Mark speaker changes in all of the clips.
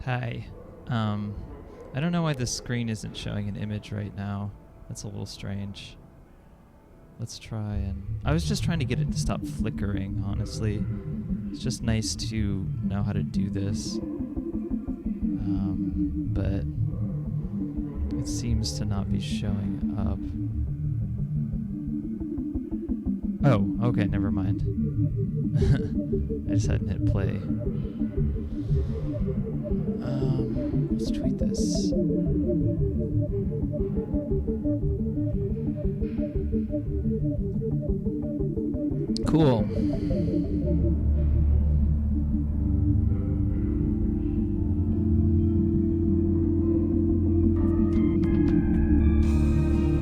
Speaker 1: Hi. I don't know why the screen isn't showing an image right now. That's a little strange. Let's try and... I was just trying to get it to stop flickering, honestly. It's just nice to know how to do this. But it seems to not be showing up. Oh, okay, never mind. I just hadn't hit play. Let's tweet this. Cool.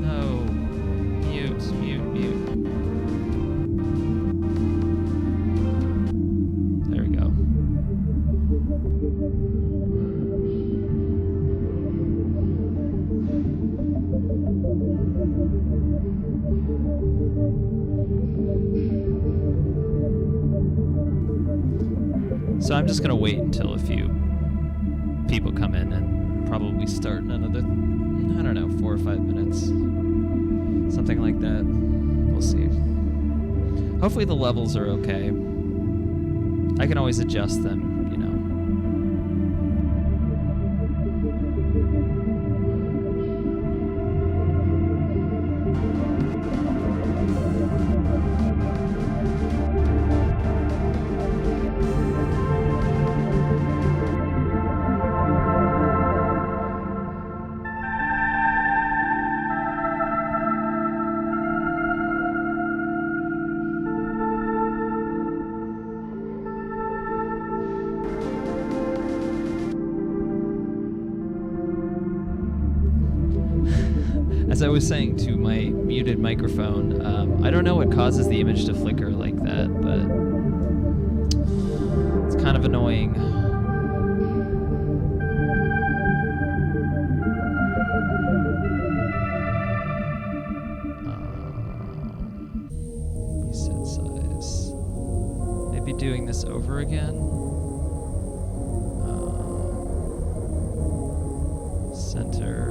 Speaker 1: No. Mute. There we go. So I'm just gonna wait until a few people come in and probably start in another, I don't know, 4 or 5 minutes. Something like that. We'll see. Hopefully the levels are okay. I can always adjust them, you know. As I was saying to my muted microphone, I don't know what causes the image to flicker like that, but it's kind of annoying. Reset size. Maybe doing this over again. Center.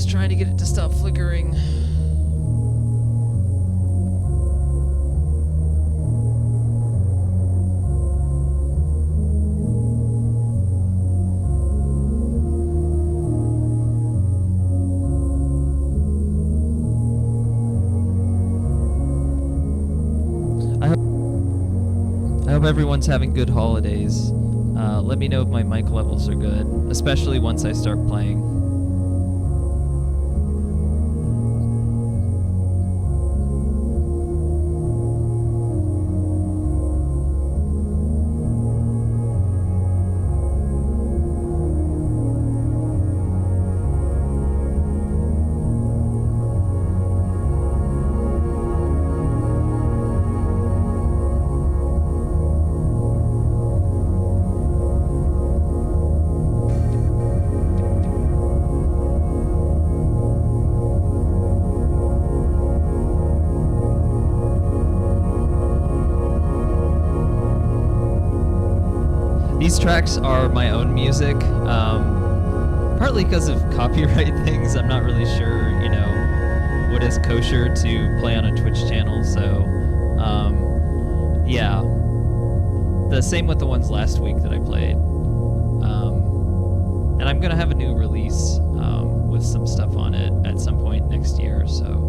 Speaker 1: Trying to get it to stop flickering. I hope everyone's having good holidays. Let me know if my mic levels are good, especially once I start playing. These tracks are my own music, partly because of copyright things. I'm not really sure, you know, what is kosher to play on a Twitch channel, so, yeah. The same with the ones last week that I played. And I'm gonna have a new release, with some stuff on it at some point next year, so.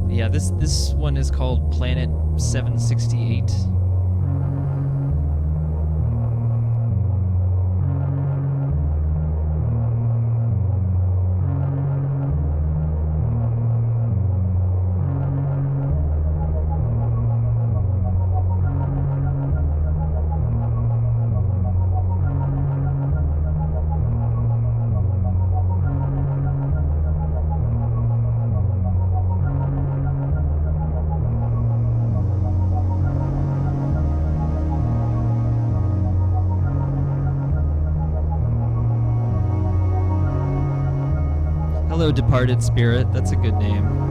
Speaker 1: Yeah, this one is called Planet 768. Hello, departed spirit. That's a good name.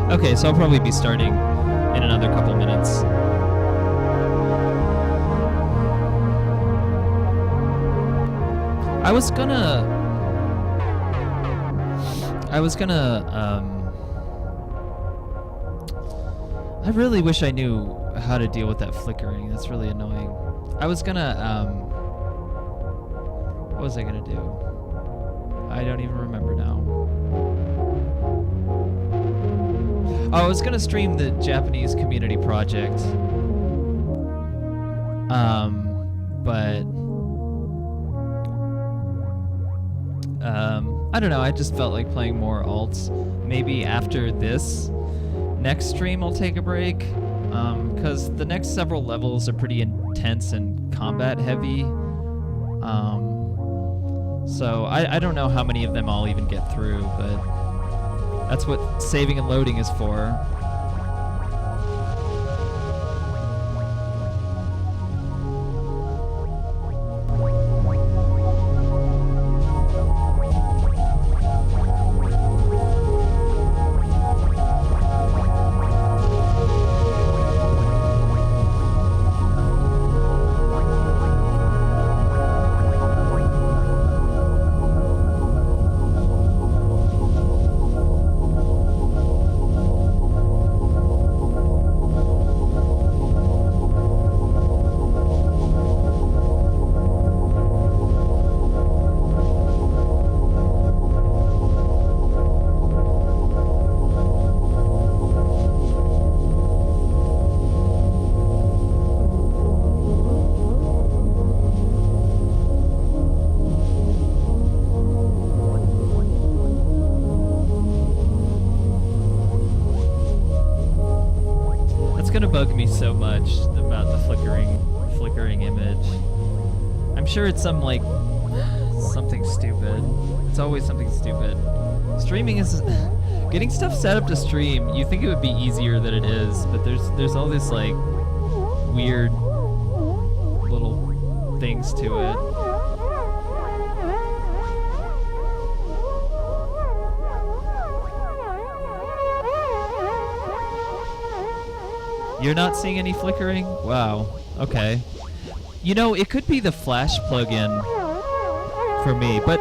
Speaker 1: Okay, so I'll probably be starting in another couple minutes. I was gonna I really wish I knew how to deal with that flickering. That's really annoying. I was gonna what was I gonna do? I don't even remember now. Oh, I was gonna stream the Japanese community project. But I don't know, I just felt like playing more alts. Maybe after this next stream I'll take a break. Because the next several levels are pretty intense and combat heavy. So I don't know how many of them I'll even get through, but that's what saving and loading is for. Gonna bug me so much about the flickering image. I'm sure it's something stupid. It's always something stupid. Streaming is getting stuff set up to stream. You think it would be easier than it is, but there's all this like weird little things to it. You're not seeing any flickering? Wow. Okay. You know, it could be the Flash plugin for me, but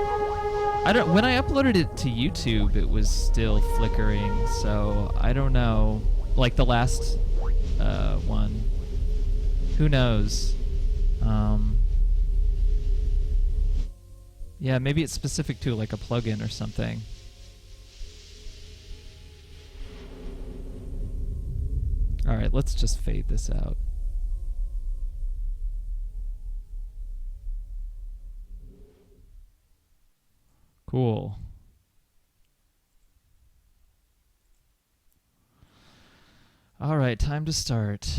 Speaker 1: I don't. When I uploaded it to YouTube, it was still flickering, so I don't know. Like the last one. Who knows? Yeah, maybe it's specific to like a plugin or something. All right, let's just fade this out. Cool. All right, time to start.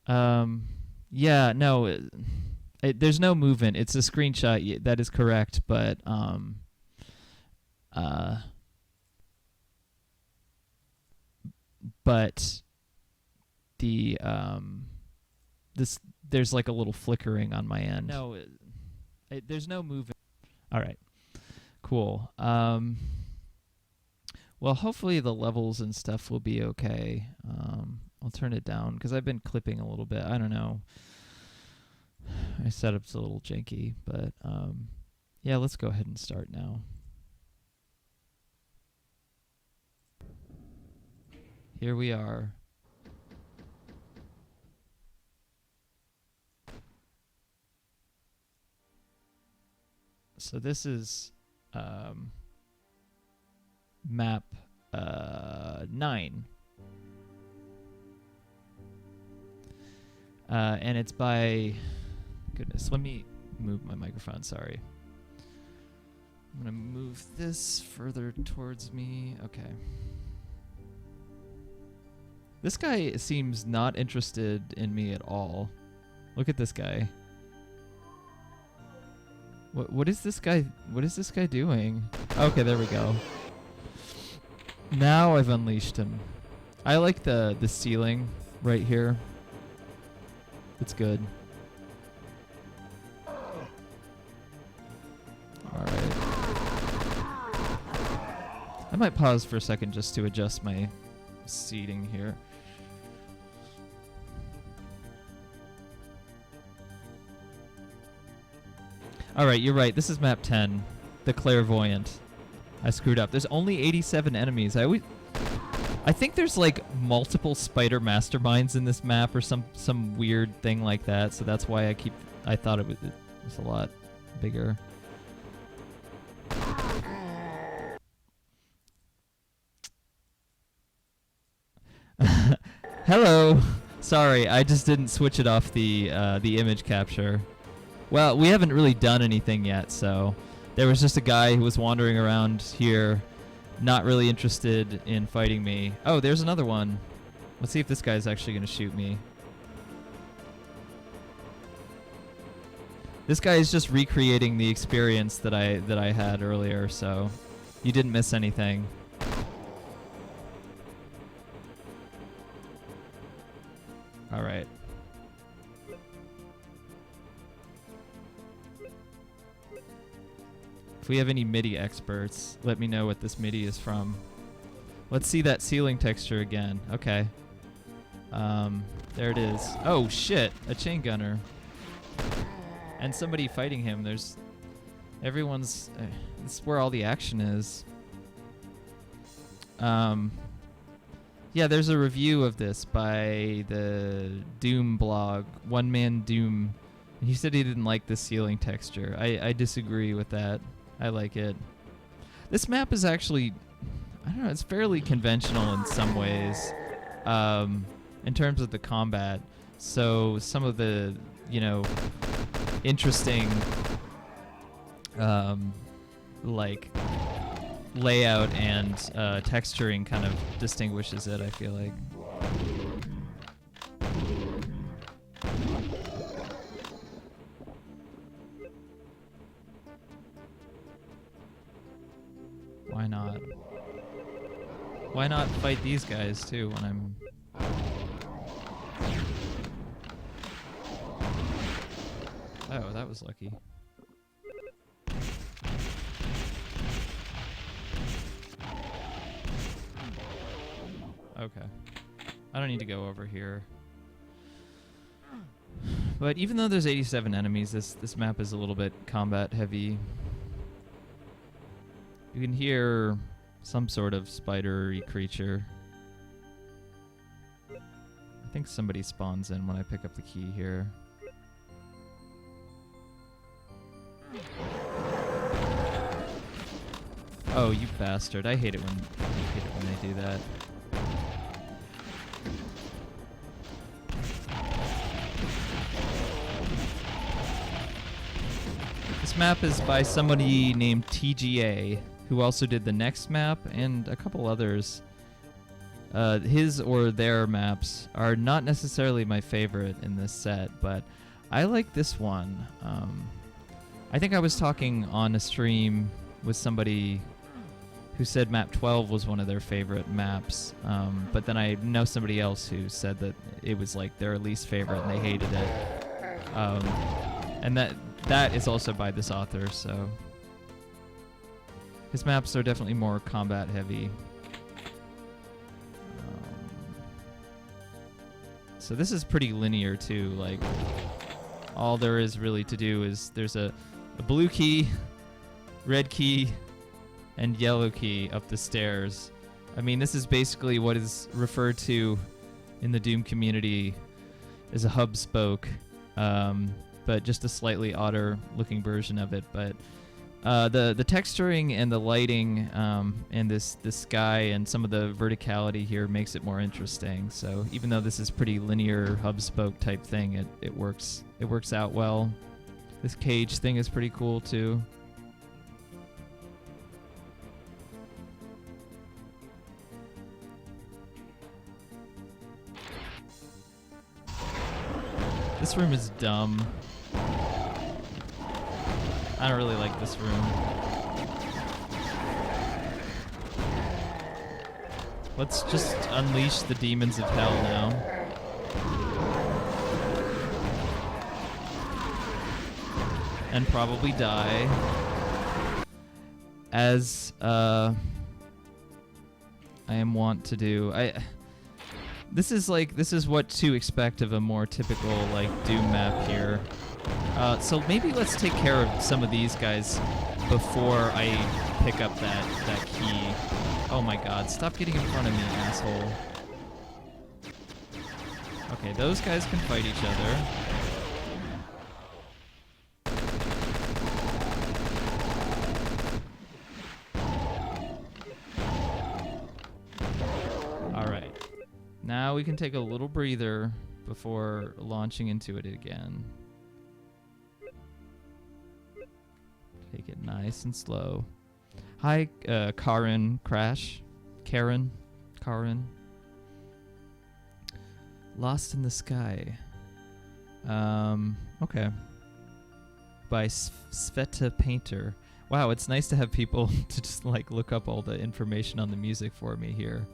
Speaker 1: Yeah, no, there's no movement. It's a screenshot. That is correct, but the there's like a little flickering on my end. No, there's no movement. All right, cool. Well, hopefully the levels and stuff will be okay. I'll turn it down because I've been clipping a little bit. I don't know. My setup's a little janky, but yeah, let's go ahead and start now. Here we are. So this is map 9. And it's by... Goodness, let me move my microphone, sorry. I'm going to move this further towards me. Okay. This guy seems not interested in me at all. Look at this guy. What is this guy doing? Okay, there we go. Now I've unleashed him. I like the ceiling right here. It's good. Alright. I might pause for a second just to adjust my seating here. Alright, you're right. This is map 10. The Clairvoyant. I screwed up. There's only 87 enemies. I think there's like multiple spider masterminds in this map or some weird thing like that. So that's why I thought it was a lot bigger. Hello. Sorry, I just didn't switch it off the image capture. Well, we haven't really done anything yet, so there was just a guy who was wandering around here, not really interested in fighting me. Oh, there's another one. Let's see if this guy's actually going to shoot me. This guy is just recreating the experience that I had earlier, so you didn't miss anything. All right. If we have any MIDI experts, let me know what this MIDI is from. Let's see that ceiling texture again. Okay. There it is. Oh shit, a chain gunner. And somebody fighting him. There's everyone's this is where all the action is. Yeah, there's a review of this by the Doom blog, One Man Doom. He said he didn't like the ceiling texture. I disagree with that. I like it. This map is actually, I don't know, it's fairly conventional in some ways, in terms of the combat. So some of the, you know, interesting, like, layout and texturing kind of distinguishes it, I feel like. Why not? Why not fight these guys too when I'm... Oh, that was lucky. Okay. I don't need to go over here. But even though there's 87 enemies, this map is a little bit combat heavy. You can hear some sort of spidery creature. I think somebody spawns in when I pick up the key here. Oh, you bastard. I hate it when they do that. This map is by somebody named TGA, who also did the next map and a couple others. His or their maps are not necessarily my favorite in this set, but I like this one. I think I was talking on a stream with somebody who said map 12 was one of their favorite maps, but then I know somebody else who said that it was like their least favorite and they hated it. And that is also by this author, so his maps are definitely more combat heavy. So this is pretty linear too, like all there is really to do is there's a blue key, red key, and yellow key up the stairs. I mean, this is basically what is referred to in the Doom community as a hub spoke, but just a slightly odder looking version of it. But The texturing and the lighting and this sky and some of the verticality here makes it more interesting. So even though this is pretty linear hub spoke type thing, it works out well. This cage thing is pretty cool too. This room is dumb. I don't really like this room. Let's just unleash the demons of hell now. And probably die. As I am wont to do. This is what to expect of a more typical like Doom map here. So maybe let's take care of some of these guys before I pick up that key. Oh my god, stop getting in front of me, asshole. Okay, those guys can fight each other. Alright. Now we can take a little breather before launching into it again. Take it nice and slow. Hi, Karen Crash. Karen. Lost in the Sky. Okay. By Sveta Painter. Wow, it's nice to have people to just like look up all the information on the music for me here.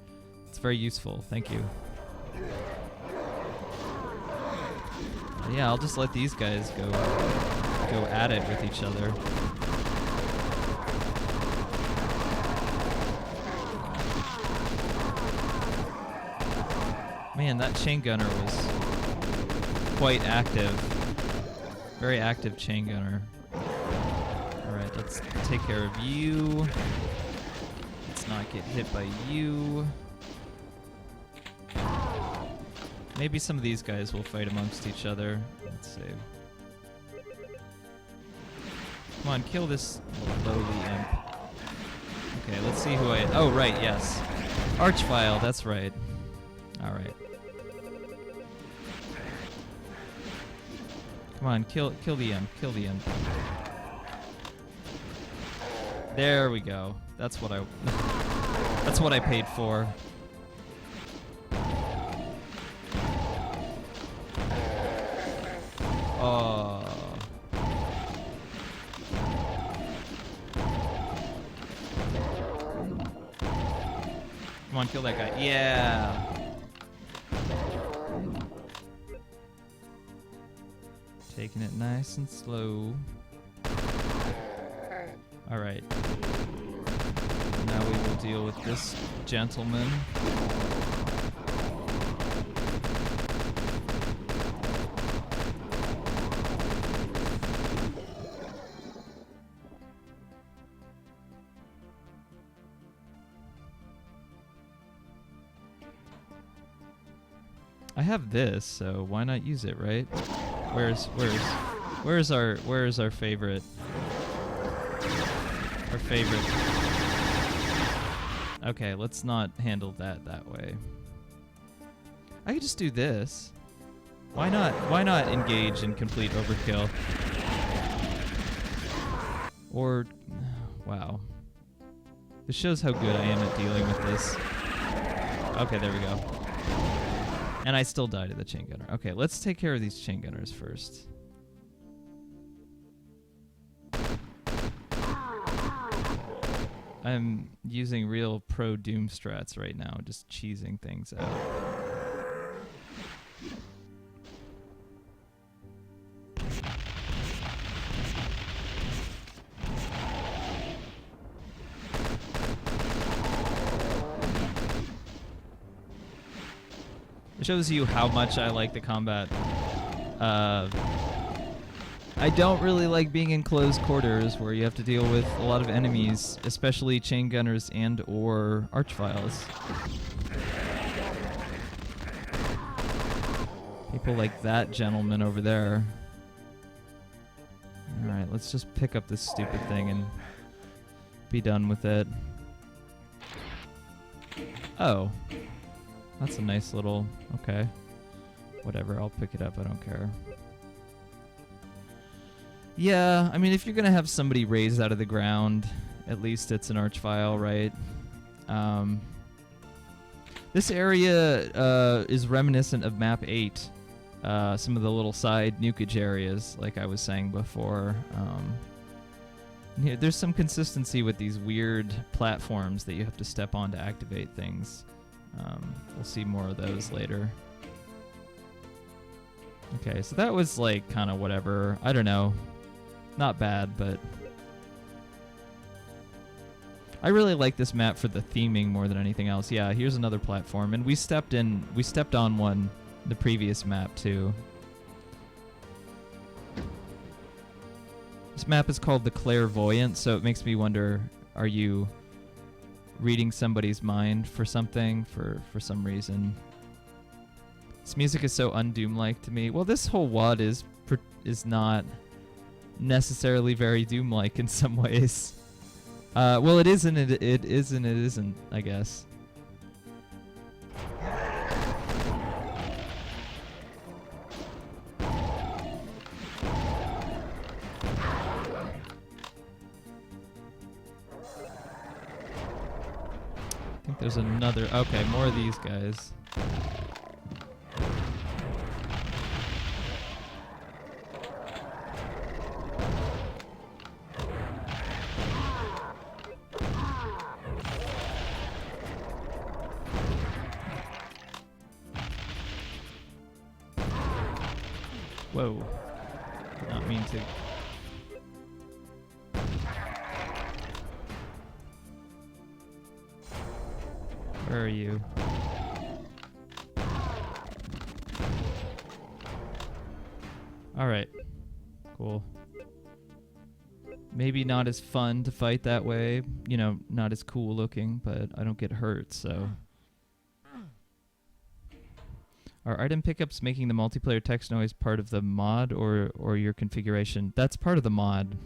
Speaker 1: It's very useful. Thank you. Yeah, I'll just let these guys go at it with each other. Man, that chain gunner was quite active. Very active chain gunner. Alright, let's take care of you. Let's not get hit by you. Maybe some of these guys will fight amongst each other. Let's see. Come on, kill this lowly imp. Okay, let's see who I... Oh, right, yes. Archvile, that's right. Alright. Come on, kill the imp. Kill the imp. There we go. That's what I... That's what I paid for. Oh. Come on, kill that guy. Yeah. Taking it nice and slow. Alright. Now we will deal with this gentleman. I have this, so why not use it, right? Where's our favorite? Our favorite. Okay, let's not handle that way. I could just do this. Why not engage in complete overkill? Or wow. This shows how good I am at dealing with this. Okay, there we go. And I still died to the chain gunner. Okay, let's take care of these chain gunners first. I'm using real pro Doom strats right now, just cheesing things out. It shows you how much I like the combat. I don't really like being in close quarters where you have to deal with a lot of enemies, especially chain gunners and or archviles. People like that gentleman over there. Alright, let's just pick up this stupid thing and be done with it. Oh. That's a nice little... Okay. Whatever, I'll pick it up, I don't care. Yeah, I mean, if you're gonna have somebody raised out of the ground, at least it's an archvile, right? This area is reminiscent of map 8. Some of the little side nukage areas, like I was saying before. There's some consistency with these weird platforms that you have to step on to activate things. We'll see more of those later. Okay, so that was like kind of whatever. I don't know. Not bad, but I really like this map for the theming more than anything else. Yeah, here's another platform, and we stepped on one the previous map too. This map is called the Clairvoyant, so it makes me wonder, are you reading somebody's mind for something, for some reason? This music is so un-Doom-like to me. Well, this whole WOD is not necessarily very Doom-like in some ways. Well, it is and it is and it isn't, I guess. I think there's another... Okay, more of these guys. Whoa. Did not mean to. Where are you? Alright. Cool. Maybe not as fun to fight that way. You know, not as cool looking, but I don't get hurt, so... Are item pickups making the multiplayer text noise part of the mod or your configuration? That's part of the mod.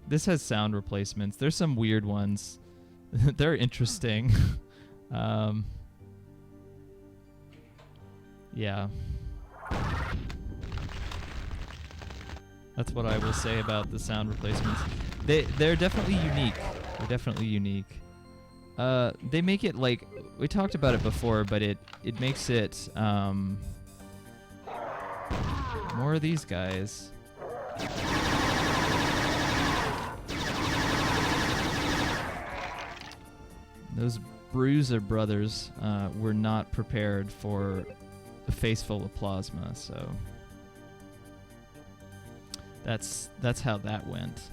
Speaker 1: This has sound replacements. There's some weird ones. They're interesting. Yeah. That's what I will say about the sound replacements. They're definitely unique. They're definitely unique. They make it like we talked about it before, but it makes it more of these guys. Those Bruiser brothers were not prepared for a face full of plasma, so that's how that went.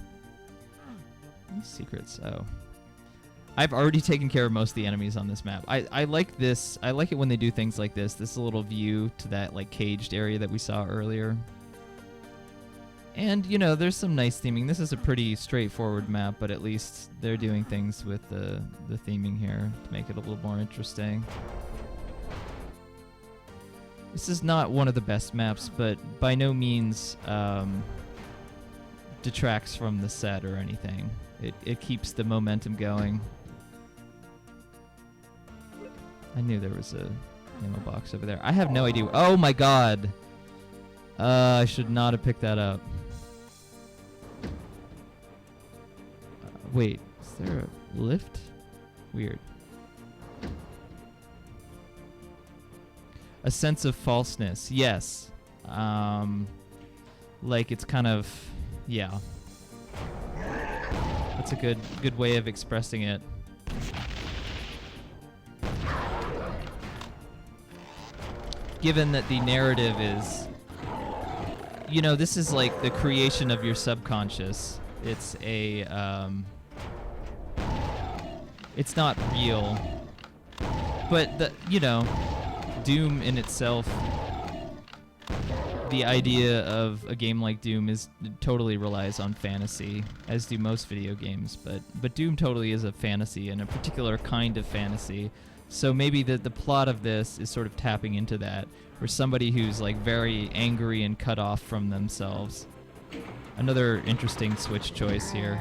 Speaker 1: Secrets. Oh, I've already taken care of most of the enemies on this map. I like this. I like it when they do things like this. This little view to that like caged area that we saw earlier. And you know, there's some nice theming. This is a pretty straightforward map, but at least they're doing things with the theming here to make it a little more interesting. This is not one of the best maps, but by no means detracts from the set or anything. It keeps the momentum going. I knew there was a ammo box over there. I have no idea. Oh my god! I should not have picked that up. Wait, is there a lift? Weird. A sense of falseness. Yes. Like it's kind of... Yeah. That's a good way of expressing it. Given that the narrative is... You know, this is like the creation of your subconscious. It's a... it's not real. But, you know, Doom in itself... The idea of a game like Doom totally relies on fantasy, as do most video games. But Doom totally is a fantasy, and a particular kind of fantasy. So maybe the plot of this is sort of tapping into that, where somebody who's like very angry and cut off from themselves. Another interesting Switch choice here.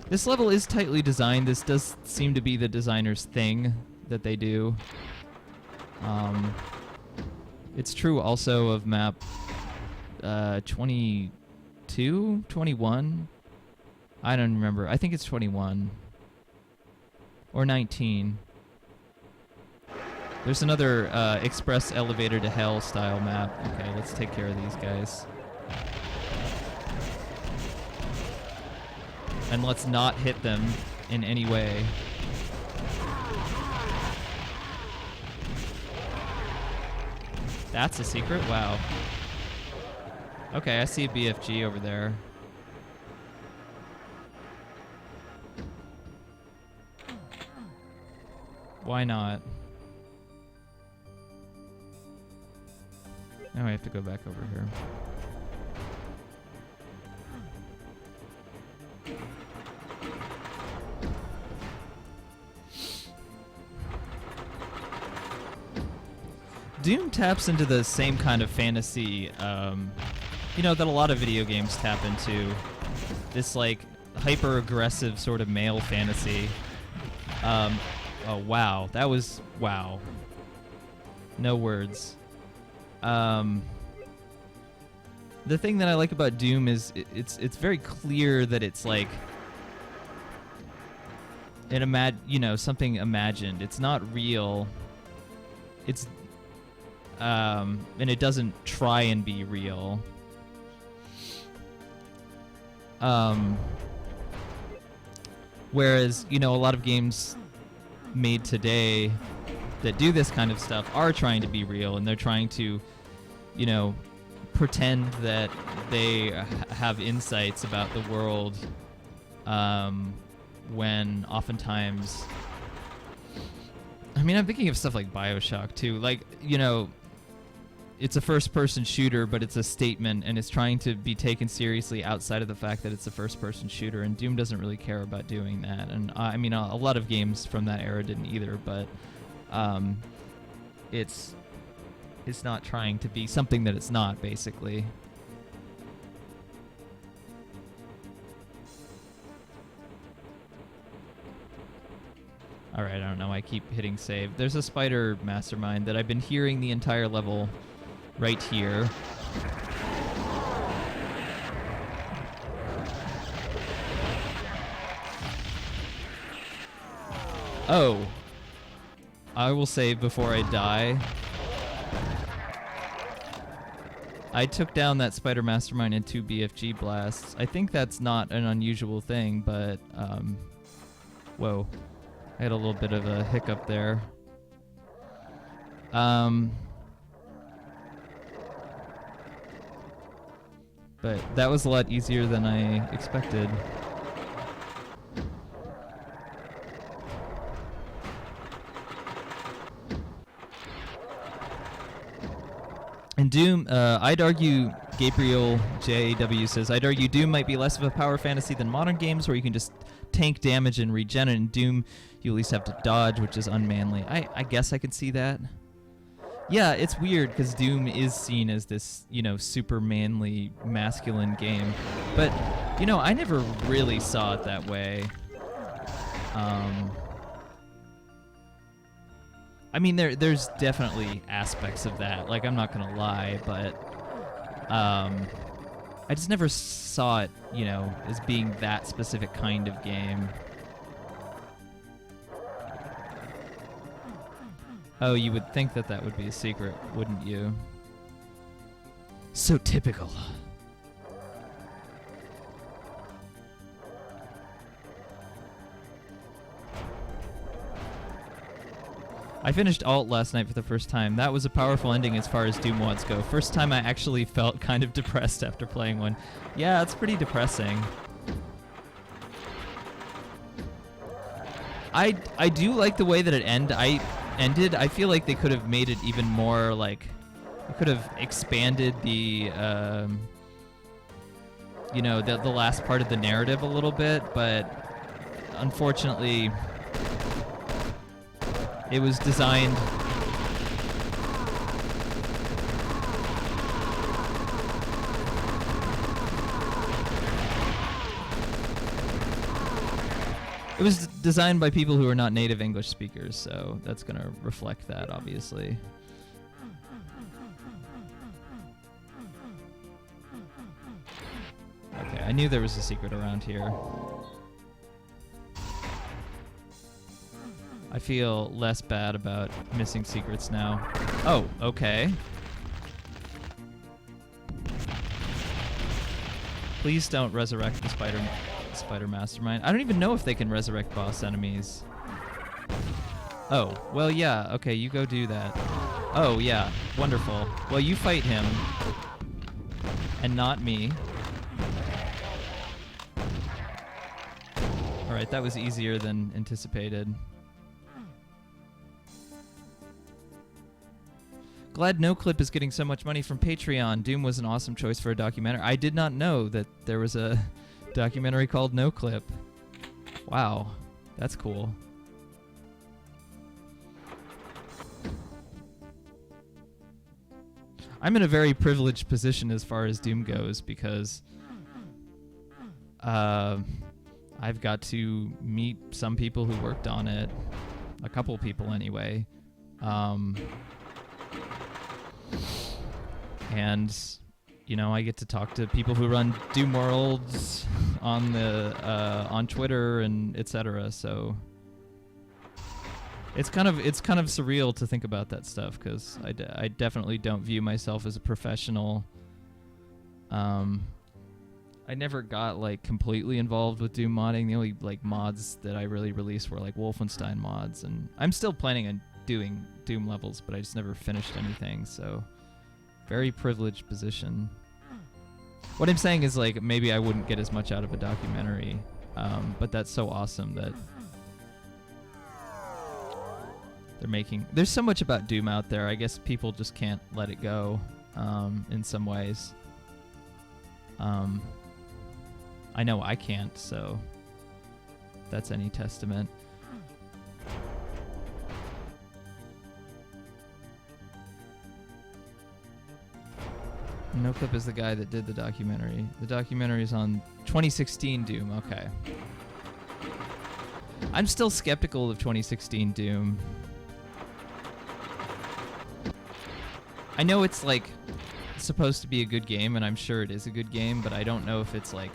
Speaker 1: This level is tightly designed. This does seem to be the designer's thing that they do. It's true also of map 22, 21. I don't remember. I think it's 21 or 19. There's another express elevator to hell style map. Okay, let's take care of these guys. And let's not hit them in any way. That's a secret? Wow. Okay, I see a BFG over there. Why not? Now I have to go back over here. Doom taps into the same kind of fantasy, that a lot of video games tap into. This, like, hyper-aggressive sort of male fantasy. Oh, wow. That was... wow. No words. The thing that I like about Doom is it's very clear that it's, like, something imagined. It's not real. It's... and it doesn't try and be real. Whereas, a lot of games made today that do this kind of stuff are trying to be real, and they're trying to, pretend that they have insights about the world, when oftentimes... I mean, I'm thinking of stuff like BioShock, too. Like, it's a first-person shooter, but it's a statement, and it's trying to be taken seriously outside of the fact that it's a first-person shooter, and Doom doesn't really care about doing that. And, I mean, a lot of games from that era didn't either, but it's not trying to be something that it's not, basically. Alright, I don't know, I keep hitting save. There's a spider mastermind that I've been hearing the entire level right here. Oh. I will save before I die. I took down that spider mastermind in 2 BFG blasts. I think that's not an unusual thing, but, whoa. I had a little bit of a hiccup there. But that was a lot easier than I expected. And Doom, I'd argue, Gabriel JW says, I'd argue Doom might be less of a power fantasy than modern games where you can just tank damage and regen, and in Doom you at least have to dodge, which is unmanly. I guess I could see that. Yeah, it's weird because Doom is seen as this, super manly, masculine game. But, I never really saw it that way. I mean, there's definitely aspects of that. Like, I'm not gonna lie, but I just never saw it, as being that specific kind of game. Oh, you would think that would be a secret, wouldn't you? So typical. I finished Alt last night for the first time. That was a powerful ending as far as Doom mods go. First time I actually felt kind of depressed after playing one. Yeah, it's pretty depressing. I do like the way that it ended. I feel like they could have made it even more, like, they could have expanded the, the last part of the narrative a little bit, but unfortunately, it was designed... It was designed by people who are not native English speakers, so that's going to reflect that, obviously. Okay, I knew there was a secret around here. I feel less bad about missing secrets now. Oh, okay. Please don't resurrect the Spider Mastermind. I don't even know if they can resurrect boss enemies. Oh, well, yeah. Okay, you go do that. Oh, yeah. Wonderful. Well, you fight him. And not me. Alright, that was easier than anticipated. Glad NoClip is getting so much money from Patreon. Doom was an awesome choice for a documentary. I did not know that there was a documentary called NoClip. Wow, that's cool. I'm in a very privileged position as far as Doom goes because I've got to meet some people who worked on it. A couple people anyway. And you know, I get to talk to people who run Doom Worlds on Twitter and etc. So it's kind of surreal to think about that stuff because I definitely don't view myself as a professional. I never got like completely involved with Doom modding. The only like mods that I really released were like Wolfenstein mods, and I'm still planning on doing Doom levels, but I just never finished anything. So. Very privileged position. What I'm saying is, like, maybe I wouldn't get as much out of a documentary, but that's so awesome that they're making... There's so much about Doom out there. I guess people just can't let it go in some ways. I know I can't, so that's any testament. NoClip is the guy that did the documentary. The documentary is on 2016 Doom. Okay. I'm still skeptical of 2016 Doom. I know it's like supposed to be a good game, and I'm sure it is a good game, but I don't know if it's like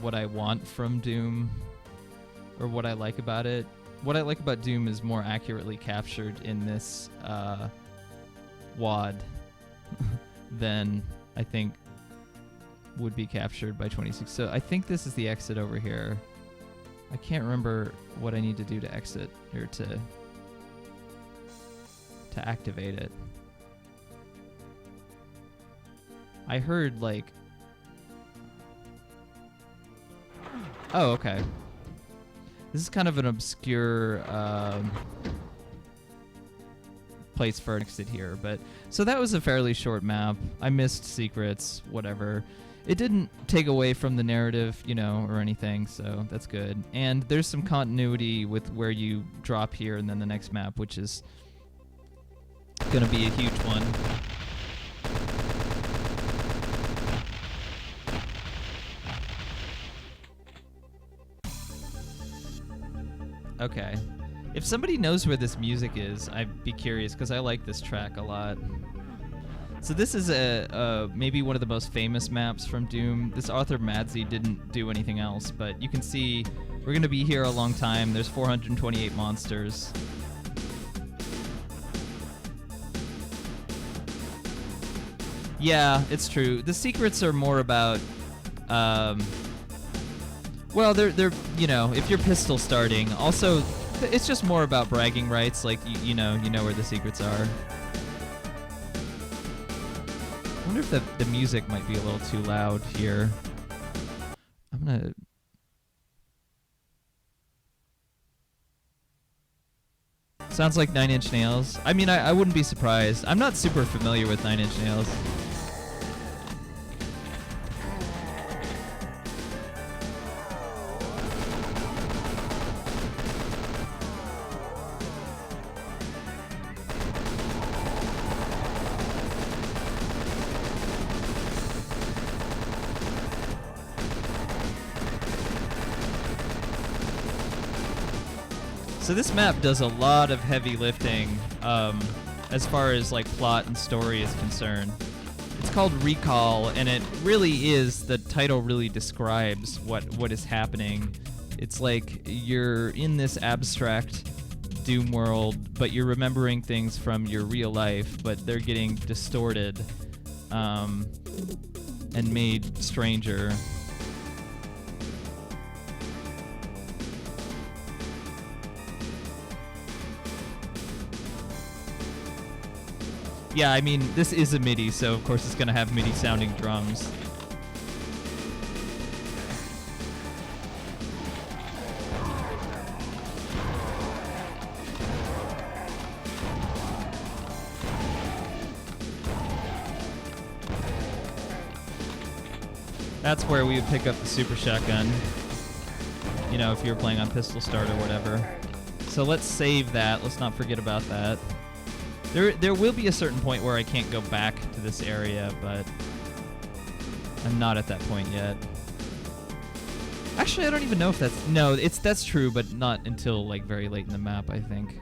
Speaker 1: what I want from Doom or what I like about it. What I like about Doom is more accurately captured in this WAD than I think would be captured by 26. So I think this is the exit over here. I can't remember what I need to do to exit or to activate it. I heard like... Oh, okay. This is kind of an obscure place for an exit here, but so that was a fairly short map. I missed secrets, whatever. It didn't take away from the narrative, you know, or anything, so that's good. And there's some continuity with where you drop here and then the next map, which is gonna be a huge one. Okay. If somebody knows where this music is, I'd be curious because I like this track a lot. So this is maybe one of the most famous maps from Doom. This author Madzi didn't do anything else, but you can see we're going to be here a long time. There's 428 monsters. Yeah, it's true. The secrets are more about... well, they're you know, if you're pistol starting, also... It's just more about bragging rights, like, you know where the secrets are. I wonder if the music might be a little too loud here. I'm gonna... Sounds like 9 Inch Nails. I mean, I wouldn't be surprised. I'm not super familiar with 9 Inch Nails. So this map does a lot of heavy lifting as far as like plot and story is concerned. It's called Recall, and it really is, the title really describes what is happening. It's like you're in this abstract Doom world, but you're remembering things from your real life, but they're getting distorted and made stranger. Yeah, I mean, this is a MIDI, so of course it's going to have MIDI sounding drums. That's where we would pick up the super shotgun, you know, if you're playing on pistol start or whatever. So let's save that. Let's not forget about that. There will be a certain point where I can't go back to this area, but I'm not at that point yet. Actually, I don't even know if that's... No, that's true, but not until like very late in the map, I think.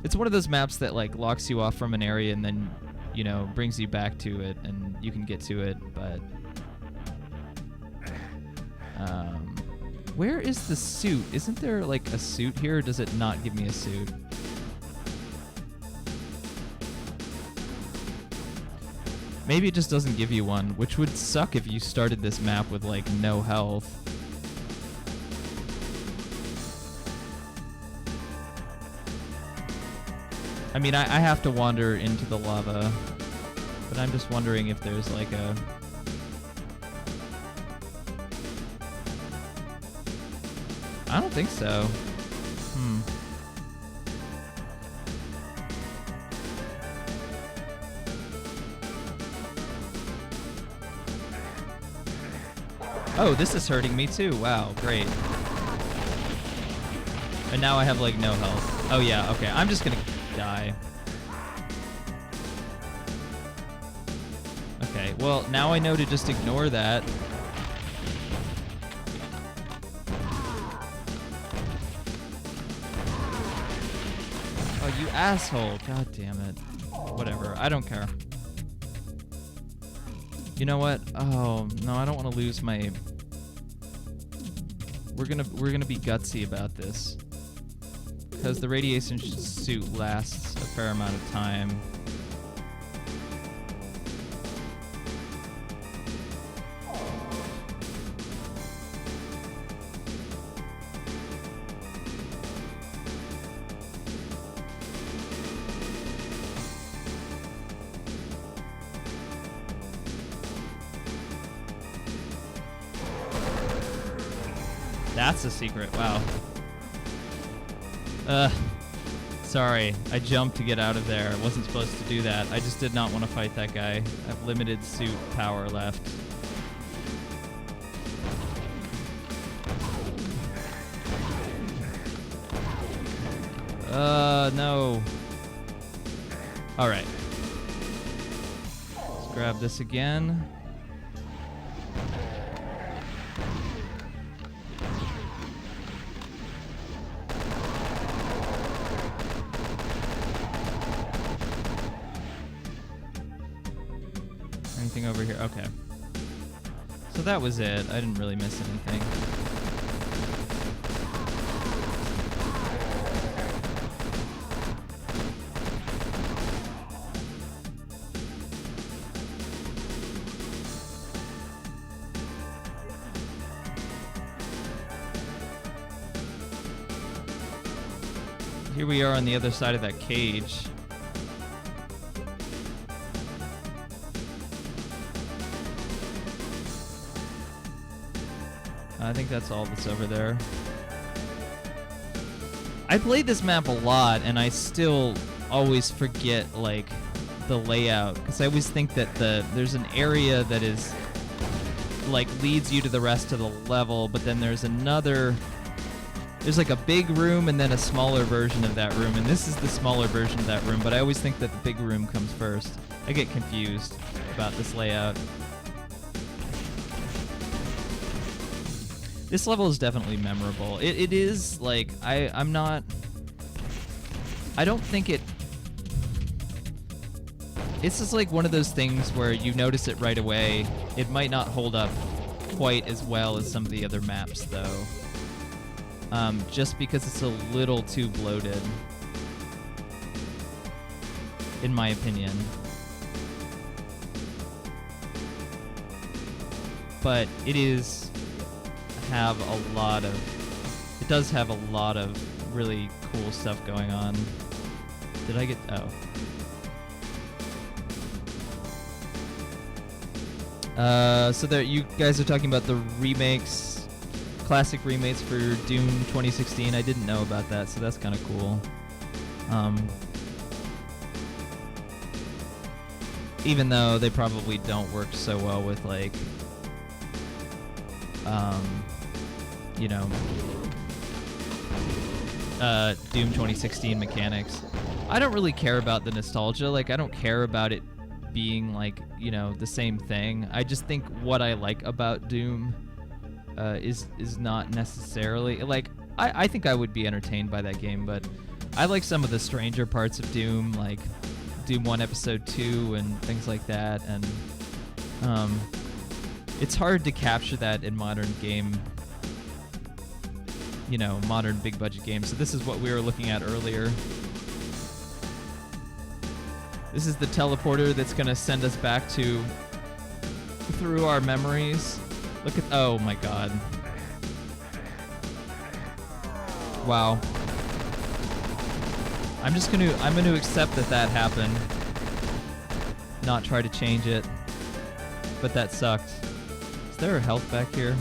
Speaker 1: It's one of those maps that like locks you off from an area and then, you know, brings you back to it and you can get to it, but... where is the suit? Isn't there like a suit here, or does it not give me a suit? Maybe it just doesn't give you one, which would suck if you started this map with like no health. I mean, I have to wander into the lava, but I'm just wondering if there's like a... I don't think so. Oh, this is hurting me too. Wow, great. And now I have like no health. Oh yeah, okay. I'm just gonna die. Okay, well, now I know to just ignore that. Oh, you asshole. God damn it. Whatever, I don't care. You know what? Oh, no, I don't want to lose my... We're gonna be gutsy about this. Because the radiation suit lasts a fair amount of time. That's a secret, wow. Sorry, I jumped to get out of there. I wasn't supposed to do that. I just did not want to fight that guy. I have limited suit power left. No. Alright. Let's grab this again. Anything over here? Okay. So that was it. I didn't really miss anything. Here we are on the other side of that cage. I think that's all that's over there. I played this map a lot, and I still always forget, like, the layout. Because I always think that there's an area that is, like, leads you to the rest of the level, but then there's another... There's, like, a big room and then a smaller version of that room, and this is the smaller version of that room, but I always think that the big room comes first. I get confused about this layout. This level is definitely memorable. It is, like, I don't think it's just like one of those things where you notice it right away. It might not hold up quite as well as some of the other maps, though. Just because it's a little too bloated, in my opinion. But it does have a lot of really cool stuff going on. Did I get, oh. So there, you guys are talking about the remakes, classic remakes for Doom 2016. I didn't know about that, so that's kind of cool. Even though they probably don't work so well with, like, you know, Doom 2016 mechanics. I don't really care about the nostalgia. Like, I don't care about it being, like, you know, the same thing. I just think what I like about Doom is not necessarily, like, I think I would be entertained by that game, but I like some of the stranger parts of Doom, like Doom 1 Episode 2 and things like that, and it's hard to capture that in modern game, you know, modern big budget games. So this is what we were looking at earlier. This is the teleporter that's gonna send us back through our memories. Look at, oh my god. Wow. I'm gonna accept that happened. Not try to change it. But that sucked. Is there a health back here?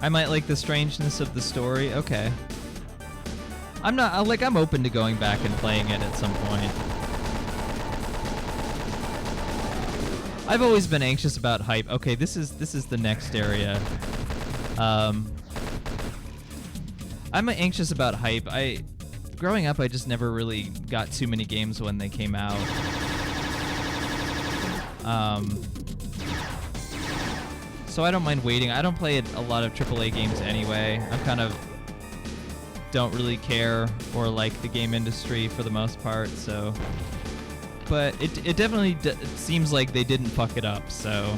Speaker 1: I might like the strangeness of the story. Okay. I'm open to going back and playing it at some point. I've always been anxious about hype. Okay, this is the next area. I'm anxious about hype. Growing up, I just never really got too many games when they came out. So I don't mind waiting. I don't play a lot of AAA games anyway. I kind of don't really care or like the game industry for the most part, so. But it definitely seems like they didn't fuck it up, so.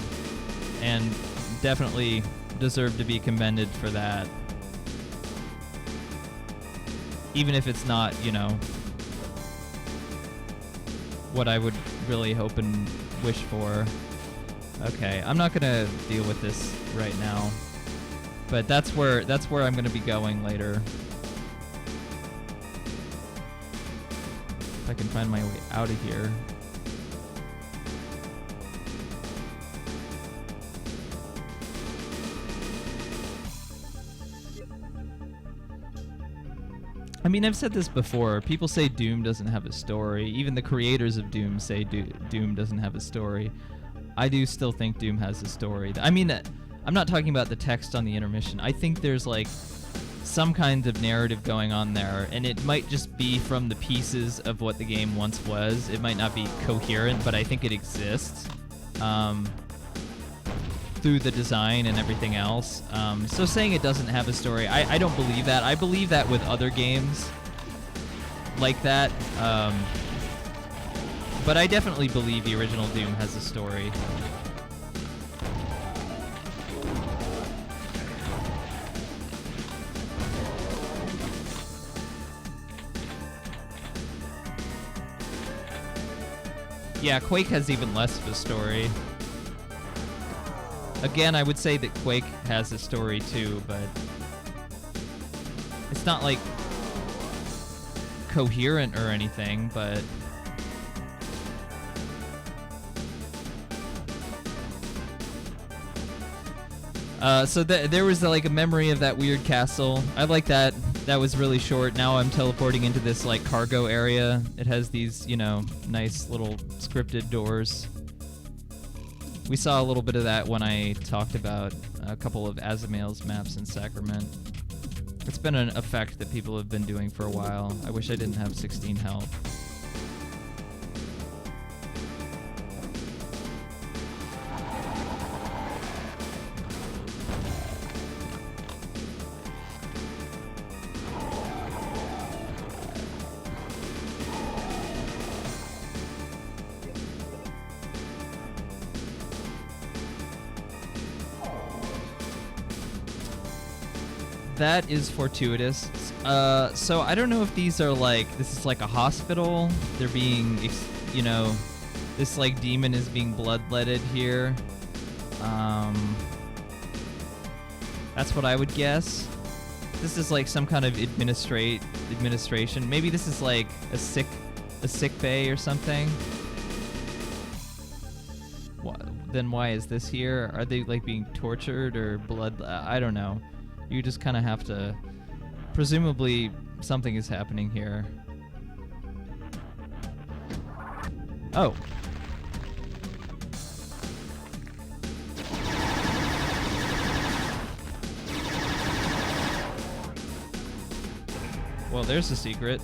Speaker 1: And definitely deserve to be commended for that. Even if it's not, you know, what I would really hope and wish for. Okay, I'm not gonna deal with this right now, but that's where I'm gonna be going later. If I can find my way out of here. I mean, I've said this before. People say Doom doesn't have a story. Even the creators of Doom say Doom doesn't have a story. I do still think Doom has a story. I mean, I'm not talking about the text on the intermission. I think there's, like, some kind of narrative going on there, and it might just be from the pieces of what the game once was. It might not be coherent, but I think it exists through the design and everything else. So saying it doesn't have a story, I don't believe that. I believe that with other games like that. But I definitely believe the original Doom has a story. Yeah, Quake has even less of a story. Again, I would say that Quake has a story too, but it's not like coherent or anything, but so there was like a memory of that weird castle. I like that. That was really short. Now I'm teleporting into this like cargo area. It has these, you know, nice little scripted doors. We saw a little bit of that when I talked about a couple of Azamale's maps in Sacrament. It's been an effect that people have been doing for a while. I wish I didn't have 16 health. That is fortuitous. So I don't know if these are like, this is like a hospital. They're being, you know, this like demon is being bloodletted here. That's what I would guess. This is like some kind of administration. Maybe this is like a sick bay or something. Then why is this here? Are they like being tortured or blood? I don't know. You just kind of have to... Presumably, something is happening here. Oh. Well, there's a secret.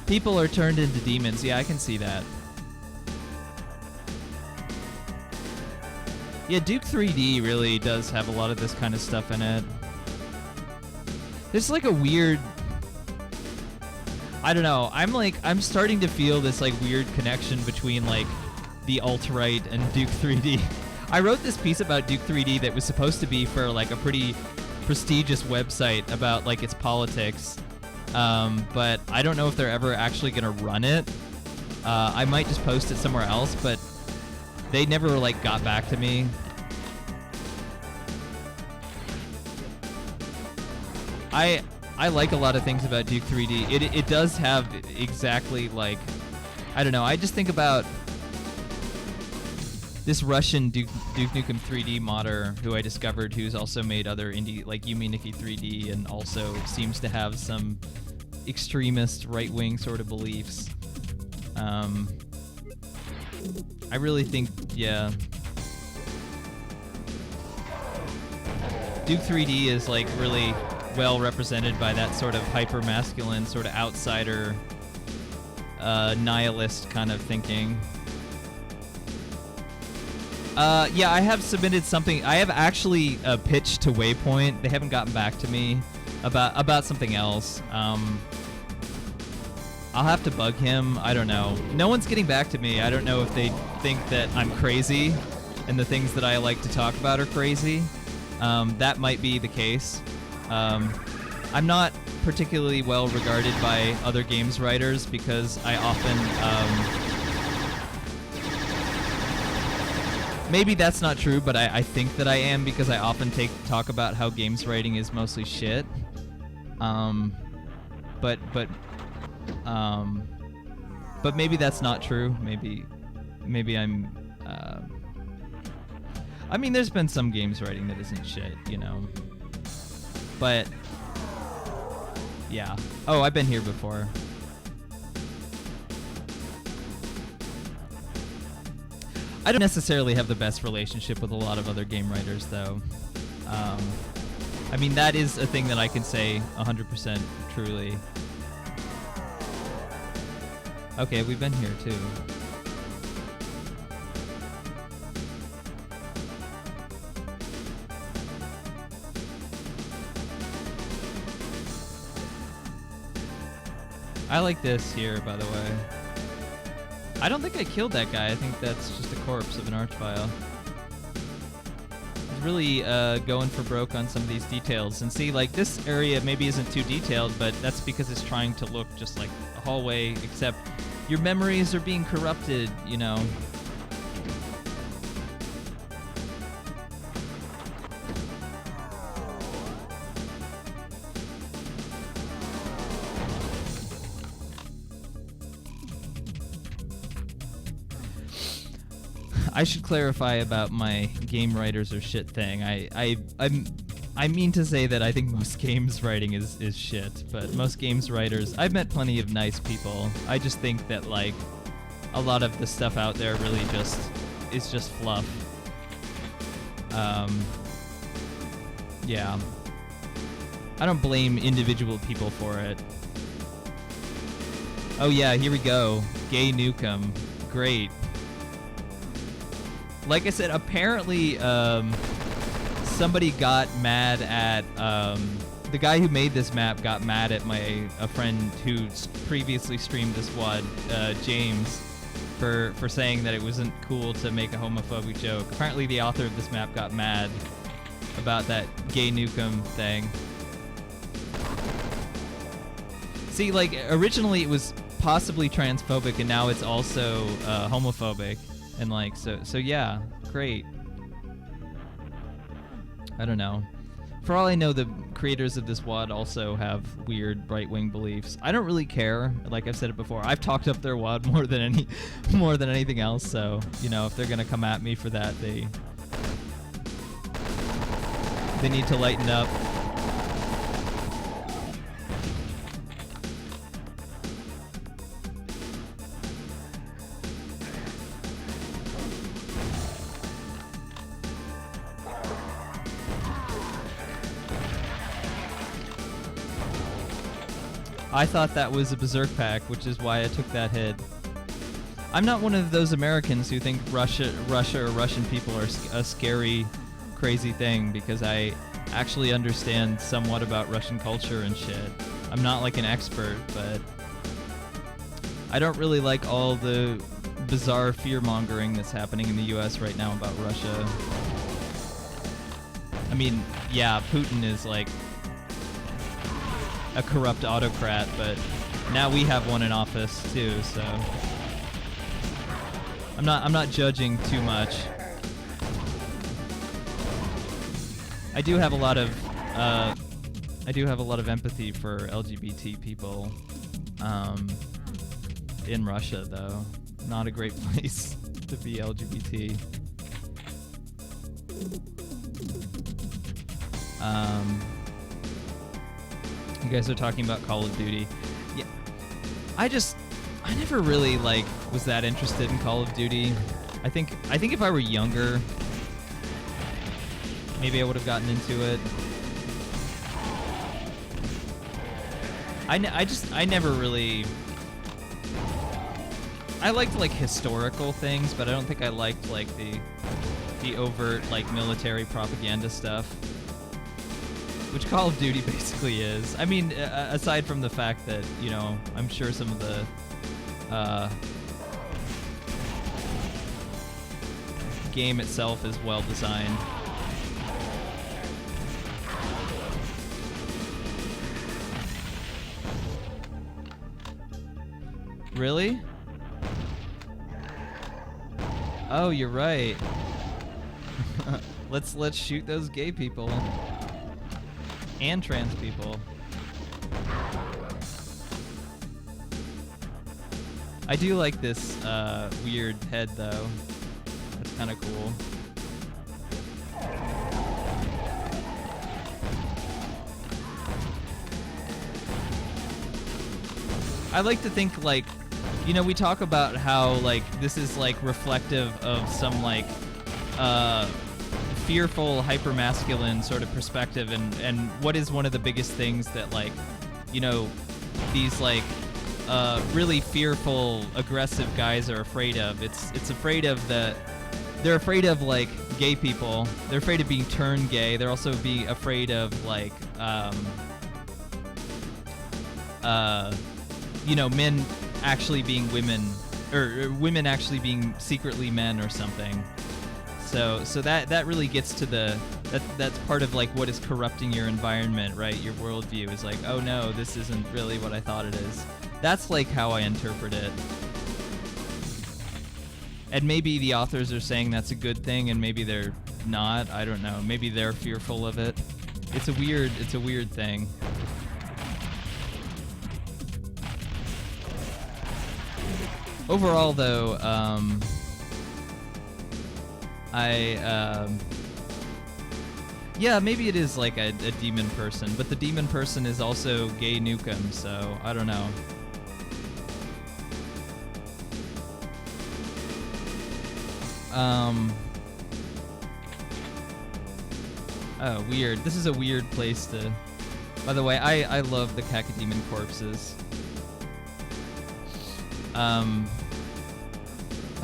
Speaker 1: People are turned into demons. Yeah, I can see that. Yeah, Duke 3D really does have a lot of this kind of stuff in it. There's like a weird... I don't know. I'm starting to feel this like weird connection between like the alt-right and Duke 3D. I wrote this piece about Duke 3D that was supposed to be for like a pretty prestigious website about like its politics. But I don't know if they're ever actually going to run it. I might just post it somewhere else, but they never like got back to me. I like a lot of things about Duke 3D. It does have exactly like, I don't know. I just think about this Russian Duke Nukem 3D modder who I discovered, who's also made other indie like Yumi Nikki 3D, and also seems to have some extremist right-wing sort of beliefs. I really think, yeah. Duke 3D is like really well represented by that sort of hyper-masculine, sort of outsider, nihilist kind of thinking. Yeah, I have submitted something. I have actually pitched to Waypoint. They haven't gotten back to me about something else. I'll have to bug him. I don't know. No one's getting back to me. I don't know if they think that I'm crazy and the things that I like to talk about are crazy. That might be the case. I'm not particularly well regarded by other games writers because I often... maybe that's not true, but I think that I am because I often talk about how games writing is mostly shit. But maybe that's not true. Maybe I'm. I mean, there's been some games writing that isn't shit, you know. But yeah. Oh, I've been here before. I don't necessarily have the best relationship with a lot of other game writers, though. I mean, that is a thing that I can say 100% truly. Okay, we've been here, too. I like this here, by the way. I don't think I killed that guy. I think that's just a corpse of an archvile. He's really going for broke on some of these details. And see, like, this area maybe isn't too detailed, but that's because it's trying to look just like a hallway, except your memories are being corrupted, you know. I should clarify about my game writers or shit thing. I mean to say that I think most games writing is shit, but most games writers, I've met plenty of nice people. I just think that like a lot of the stuff out there really is just fluff. Yeah. I don't blame individual people for it. Oh yeah, here we go. Gay Nukem. Great. Like I said, apparently somebody got mad at the guy who made this map got mad at a friend who previously streamed this WOD, James, for saying that it wasn't cool to make a homophobic joke. Apparently the author of this map got mad about that Gay Nukem thing. See, like, originally it was possibly transphobic, and now it's also homophobic. And, like, so yeah, great. I don't know. For all I know, the creators of this WOD also have weird right-wing beliefs. I don't really care. Like I've said it before, I've talked up their WOD more than anything else. So, you know, if they're gonna come at me for that, they need to lighten up. I thought that was a berserk pack, which is why I took that hit. I'm not one of those Americans who think Russia or Russian people are a scary, crazy thing, because I actually understand somewhat about Russian culture and shit. I'm not like an expert, but I don't really like all the bizarre fear-mongering that's happening in the US right now about Russia. I mean, yeah, Putin is like a corrupt autocrat, but now we have one in office too, so I'm not judging too much. I do have a lot of empathy for LGBT people in Russia, though. Not a great place to be LGBT. You guys are talking about Call of Duty. Yeah, I never really was that interested in Call of Duty. I think if I were younger, maybe I would have gotten into it. I never really. I liked historical things, but I don't think I liked the overt military propaganda stuff, which Call of Duty basically is. I mean, aside from the fact that, you know, I'm sure some of the game itself is well designed. Really? Oh, you're right. Let's shoot those gay people. And trans people. I do like this weird head, though. That's kind of cool. I like to think, you know, we talk about how, this is, reflective of some, fearful, hyper-masculine sort of perspective, and what is one of the biggest things that, you know, these, really fearful, aggressive guys are afraid of. It's afraid of they're afraid of, gay people. They're afraid of being turned gay. They're also afraid of, you know, men actually being women, or women actually being secretly men or something. So that really gets to that's part of what is corrupting your environment, right? Your worldview is oh no, this isn't really what I thought it is. That's how I interpret it. And maybe the authors are saying that's a good thing, and maybe they're not. I don't know. Maybe they're fearful of it. It's a weird thing. Overall, though, yeah, maybe it is a demon person, but the demon person is also Gay Nukem, so I don't know. Oh, weird. This is a weird place to... By the way, I love the cacodemon corpses. Oh,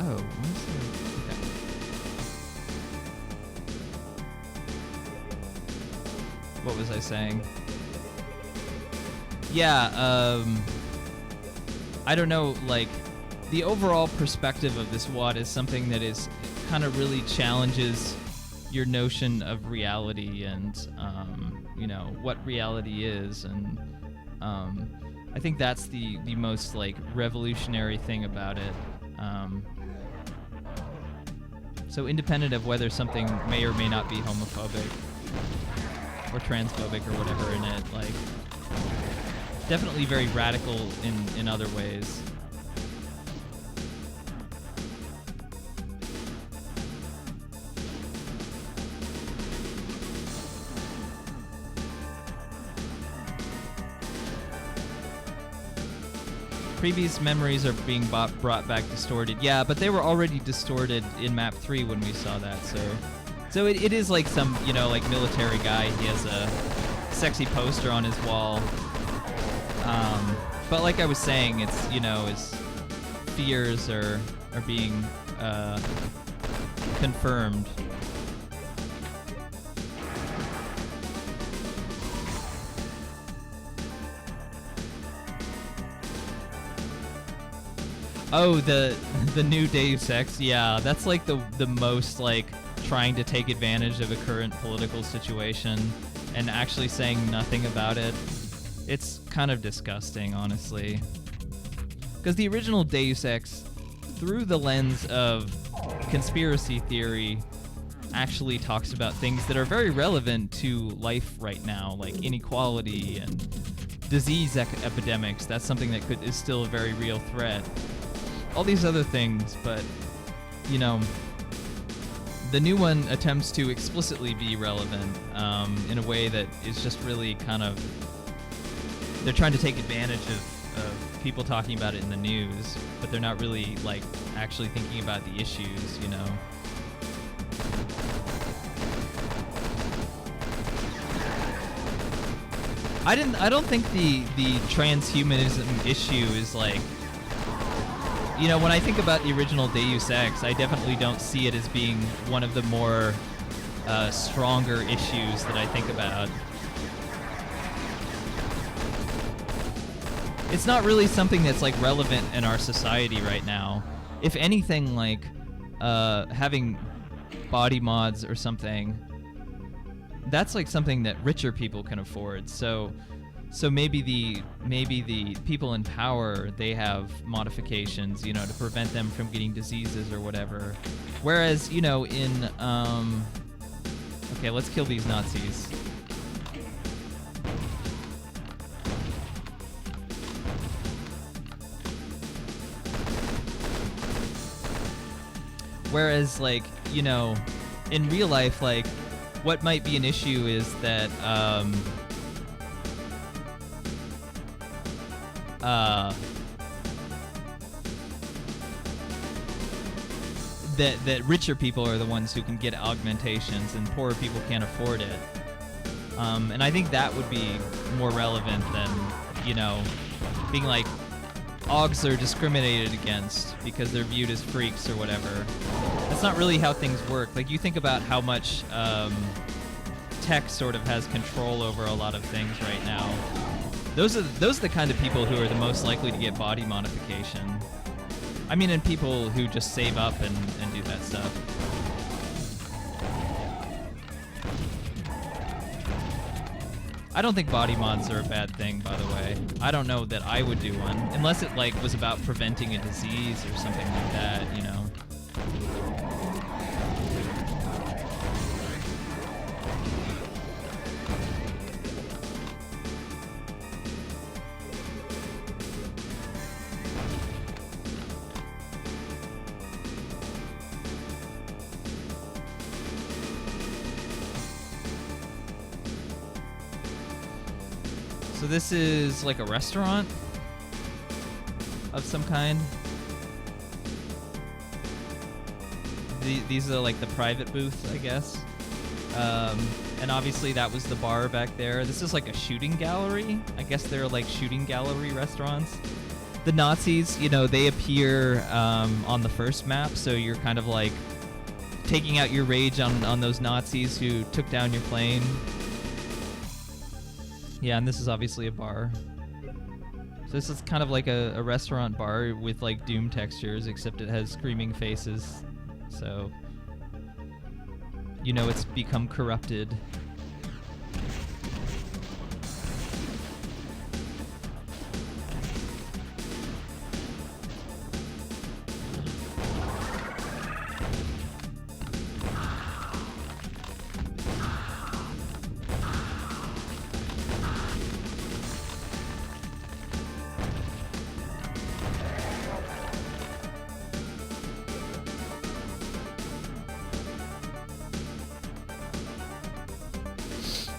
Speaker 1: what's the... Okay. What was I saying? Yeah, I don't know, like, the overall perspective of this WOD is something that is kind of really challenges your notion of reality and, you know, what reality is. And I think that's the most, like, revolutionary thing about it. So independent of whether something may or may not be homophobic or transphobic or whatever in it, like, definitely very radical in other ways. Previous memories are being brought back distorted. Yeah, but they were already distorted in map 3 when we saw that, so it is like some, you know, like military guy. He has a sexy poster on his wall. But like I was saying, it's, you know, his fears are being confirmed. Oh, the new Deus Ex, yeah, that's like the most, like, trying to take advantage of a current political situation and actually saying nothing about it. It's kind of disgusting, honestly. Because the original Deus Ex, through the lens of conspiracy theory, actually talks about things that are very relevant to life right now, like inequality and disease epidemics. That's something that is still a very real threat. All these other things, but, you know, the new one attempts to explicitly be relevant in a way that is just really kind of... They're trying to take advantage of people talking about it in the news, but they're not really, like, actually thinking about the issues, you know? I don't think the transhumanism issue is, like... You know, when I think about the original Deus Ex, I definitely don't see it as being one of the more stronger issues that I think about. It's not really something that's, like, relevant in our society right now. If anything, like, having body mods or something, that's, like, something that richer people can afford. So maybe the people in power, they have modifications, you know, to prevent them from getting diseases or whatever. Whereas, you know, in okay, let's kill these Nazis. Whereas, like, you know, in real life, like, what might be an issue is that that richer people are the ones who can get augmentations and poorer people can't afford it. And I think that would be more relevant than, you know, being like, augs are discriminated against because they're viewed as freaks or whatever. That's not really how things work. Like, you think about how much tech sort of has control over a lot of things right now. Those are the kind of people who are the most likely to get body modification. I mean, and people who just save up and do that stuff. I don't think body mods are a bad thing, by the way. I don't know that I would do one, unless it, like, was about preventing a disease or something like that, you know. So this is like a restaurant of some kind. These are like the private booths, I guess. And obviously that was the bar back there. This is like a shooting gallery. I guess they're like shooting gallery restaurants. The Nazis, you know, they appear on the first map, so you're kind of like taking out your rage on those Nazis who took down your plane. Yeah, and this is obviously a bar. So this is kind of like a restaurant bar with like Doom textures, except it has screaming faces. So you know it's become corrupted.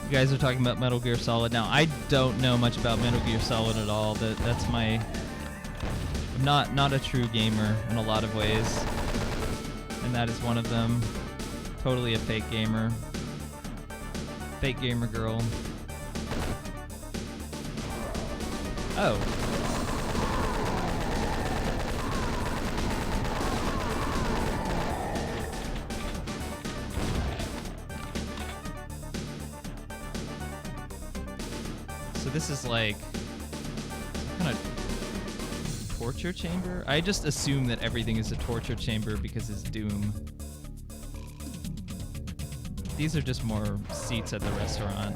Speaker 1: You guys are talking about Metal Gear Solid now. I don't know much about Metal Gear Solid at all. That's my... I'm not a true gamer in a lot of ways. And that is one of them. Totally a fake gamer. Fake gamer girl. Oh. So this is like some kind of torture chamber? I just assume that everything is a torture chamber because it's Doom. These are just more seats at the restaurant.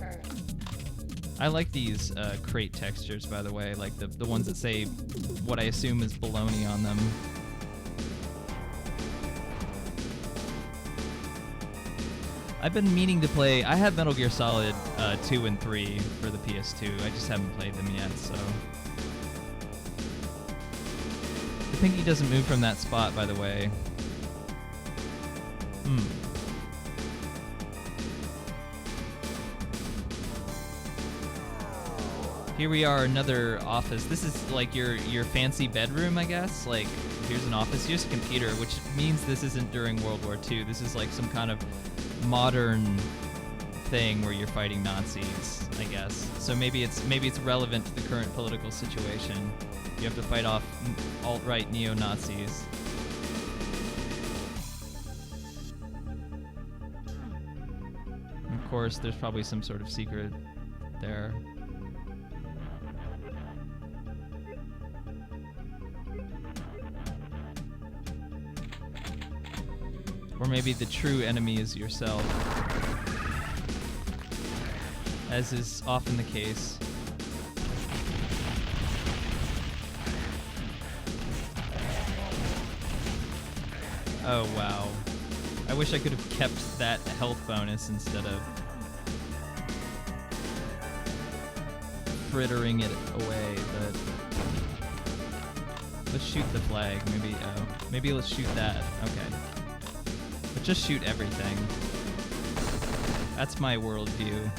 Speaker 1: I like these crate textures, by the way, like the ones that say what I assume is baloney on them. I've been meaning to play. I have Metal Gear Solid 2 and 3 for the PS2. I just haven't played them yet, so. The pinky doesn't move from that spot, by the way. Here we are, another office. This is like your fancy bedroom, I guess. Like, here's an office, here's a computer, which means this isn't during World War II. This is like some kind of modern thing where you're fighting Nazis, I guess. So maybe it's relevant to the current political situation. You have to fight off alt-right neo-Nazis. Of course, there's probably some sort of secret there. Or maybe the true enemy is yourself, as is often the case. Oh wow. I wish I could have kept that health bonus instead of frittering it away, but let's shoot the flag. Maybe let's shoot that. Okay. But just shoot everything. That's my worldview.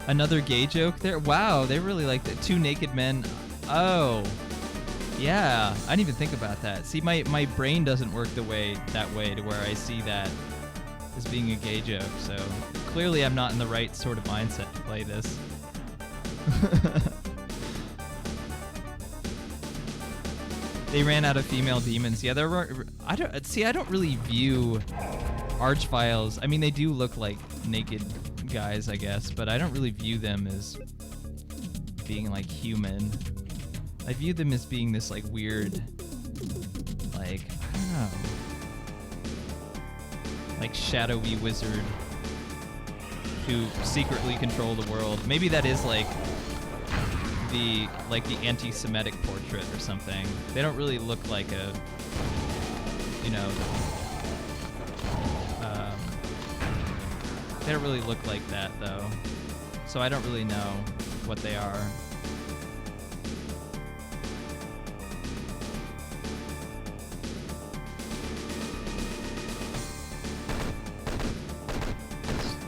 Speaker 1: Another gay joke there? Wow, they really like that. Two naked men. Oh. Yeah, I didn't even think about that. See, my brain doesn't work that way to where I see that as being a gay joke, so clearly I'm not in the right sort of mindset to play this. They ran out of female demons. Yeah, there were. I don't really view Archviles. I mean, they do look like naked guys, I guess, but I don't really view them as being like human. I view them as being this like weird, like I don't know, like shadowy wizard who secretly control the world. Maybe that is like the anti-Semitic portrait or something. They don't really look like a, you know, they don't really look like that though. So I don't really know what they are.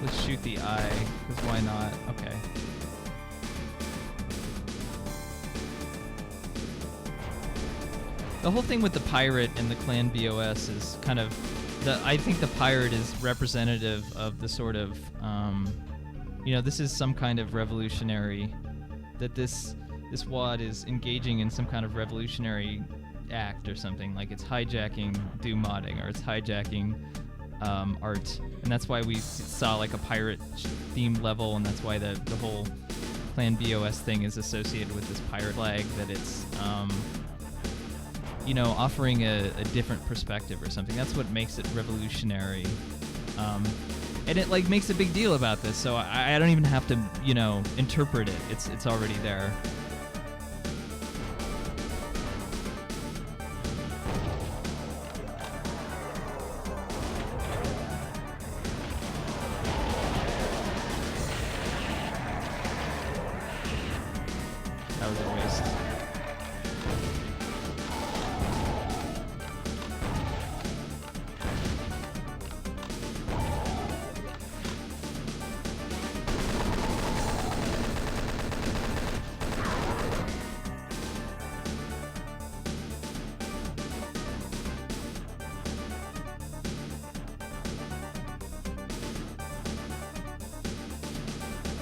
Speaker 1: Let's shoot the eye, because why not? Okay. The whole thing with the pirate and the clan BOS is kind of I think the pirate is representative of the sort of this is some kind of revolutionary, that this WAD is engaging in some kind of revolutionary act or something, like it's hijacking do modding, or it's hijacking art, and that's why we saw like a pirate themed level, and that's why the whole clan BOS thing is associated with this pirate flag, that it's offering a different perspective or something. That's what makes it revolutionary. And it like makes a big deal about this, so I don't even have to, interpret it. It's already there. That was a waste.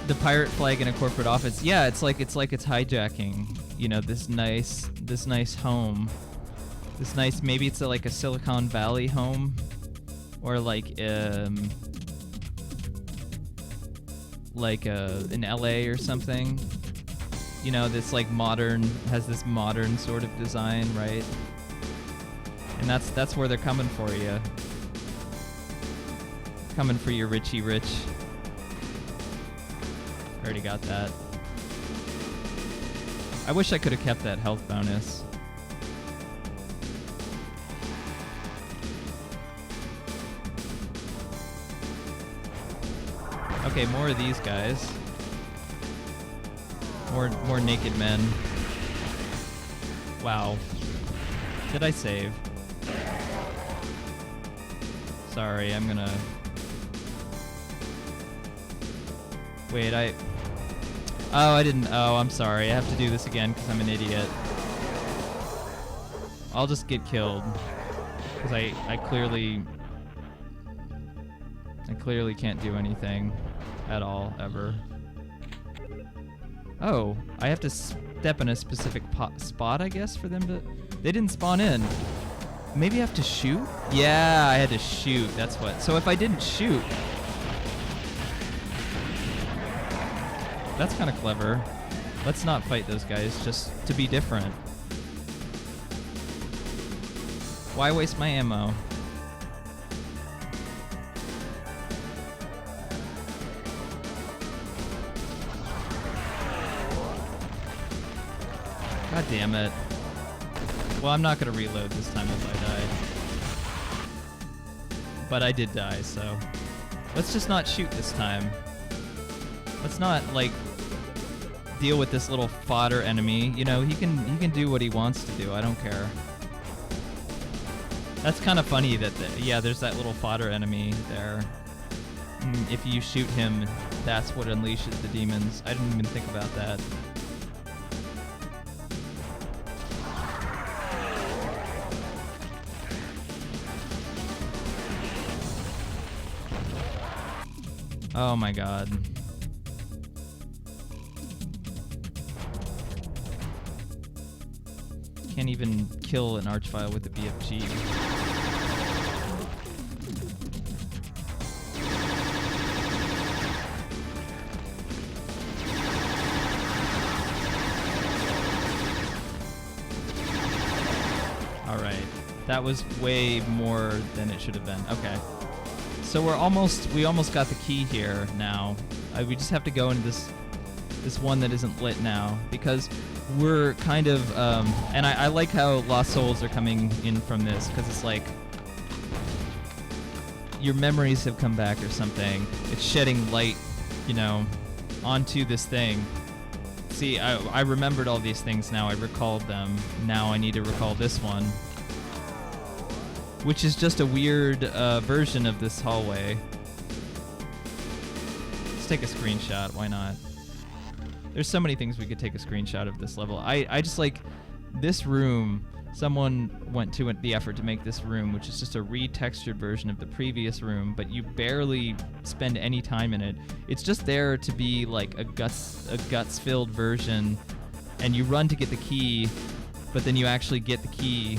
Speaker 1: The pirate flag in a corporate office. Yeah, it's like it's hijacking, this nice home. This nice, maybe it's like a Silicon Valley home, or like in LA or something. This like modern, has this modern sort of design, right? And that's where they're coming for you. Coming for your Richie Rich. Already got that. I wish I could have kept that health bonus. Okay, more of these guys. More naked men. Wow. Did I save? Sorry, I'm gonna... Wait, Oh, I didn't... Oh, I'm sorry. I have to do this again because I'm an idiot. I'll just get killed. Because I clearly can't do anything at all, ever. Oh, I have to step in a specific spot, I guess, for them to... They didn't spawn in. Maybe I have to shoot? Yeah, I had to shoot. That's what... So if I didn't shoot... That's kind of clever. Let's not fight those guys, just to be different. Why waste my ammo? God damn it. Well, I'm not gonna reload this time if I die. But I did die, so... Let's just not shoot this time. Let's not, like, deal with this little fodder enemy. He can do what he wants to do. I don't care. That's kind of funny that, there's that little fodder enemy there. If you shoot him, that's what unleashes the demons. I didn't even think about that. Oh my god. Can't even kill an archvile with the BFG. Alright. That was way more than it should have been. Okay. So we almost got the key here now. We just have to go into this one that isn't lit now, because we're kind of, and I like how Lost Souls are coming in from this, because it's like your memories have come back or something. It's shedding light, onto this thing. See, I remembered all these things now. I recalled them. Now I need to recall this one, which is just a weird version of this hallway. Let's take a screenshot. Why not? There's so many things we could take a screenshot of this level. I just like this room someone went to the effort to make this room, which is just a retextured version of the previous room, but you barely spend any time in it. It's just there to be like a guts-filled version, and you run to get the key, but then you actually get the key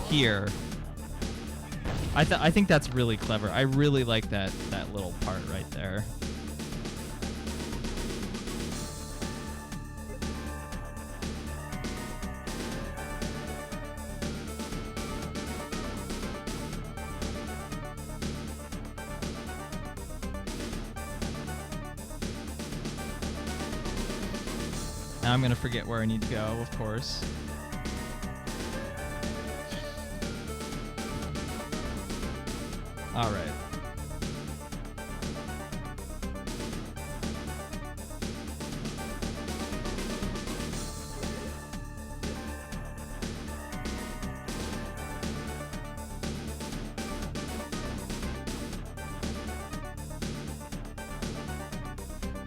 Speaker 1: here. I think that's really clever. I really like that little part right there. Now I'm gonna forget where I need to go, of course. All right.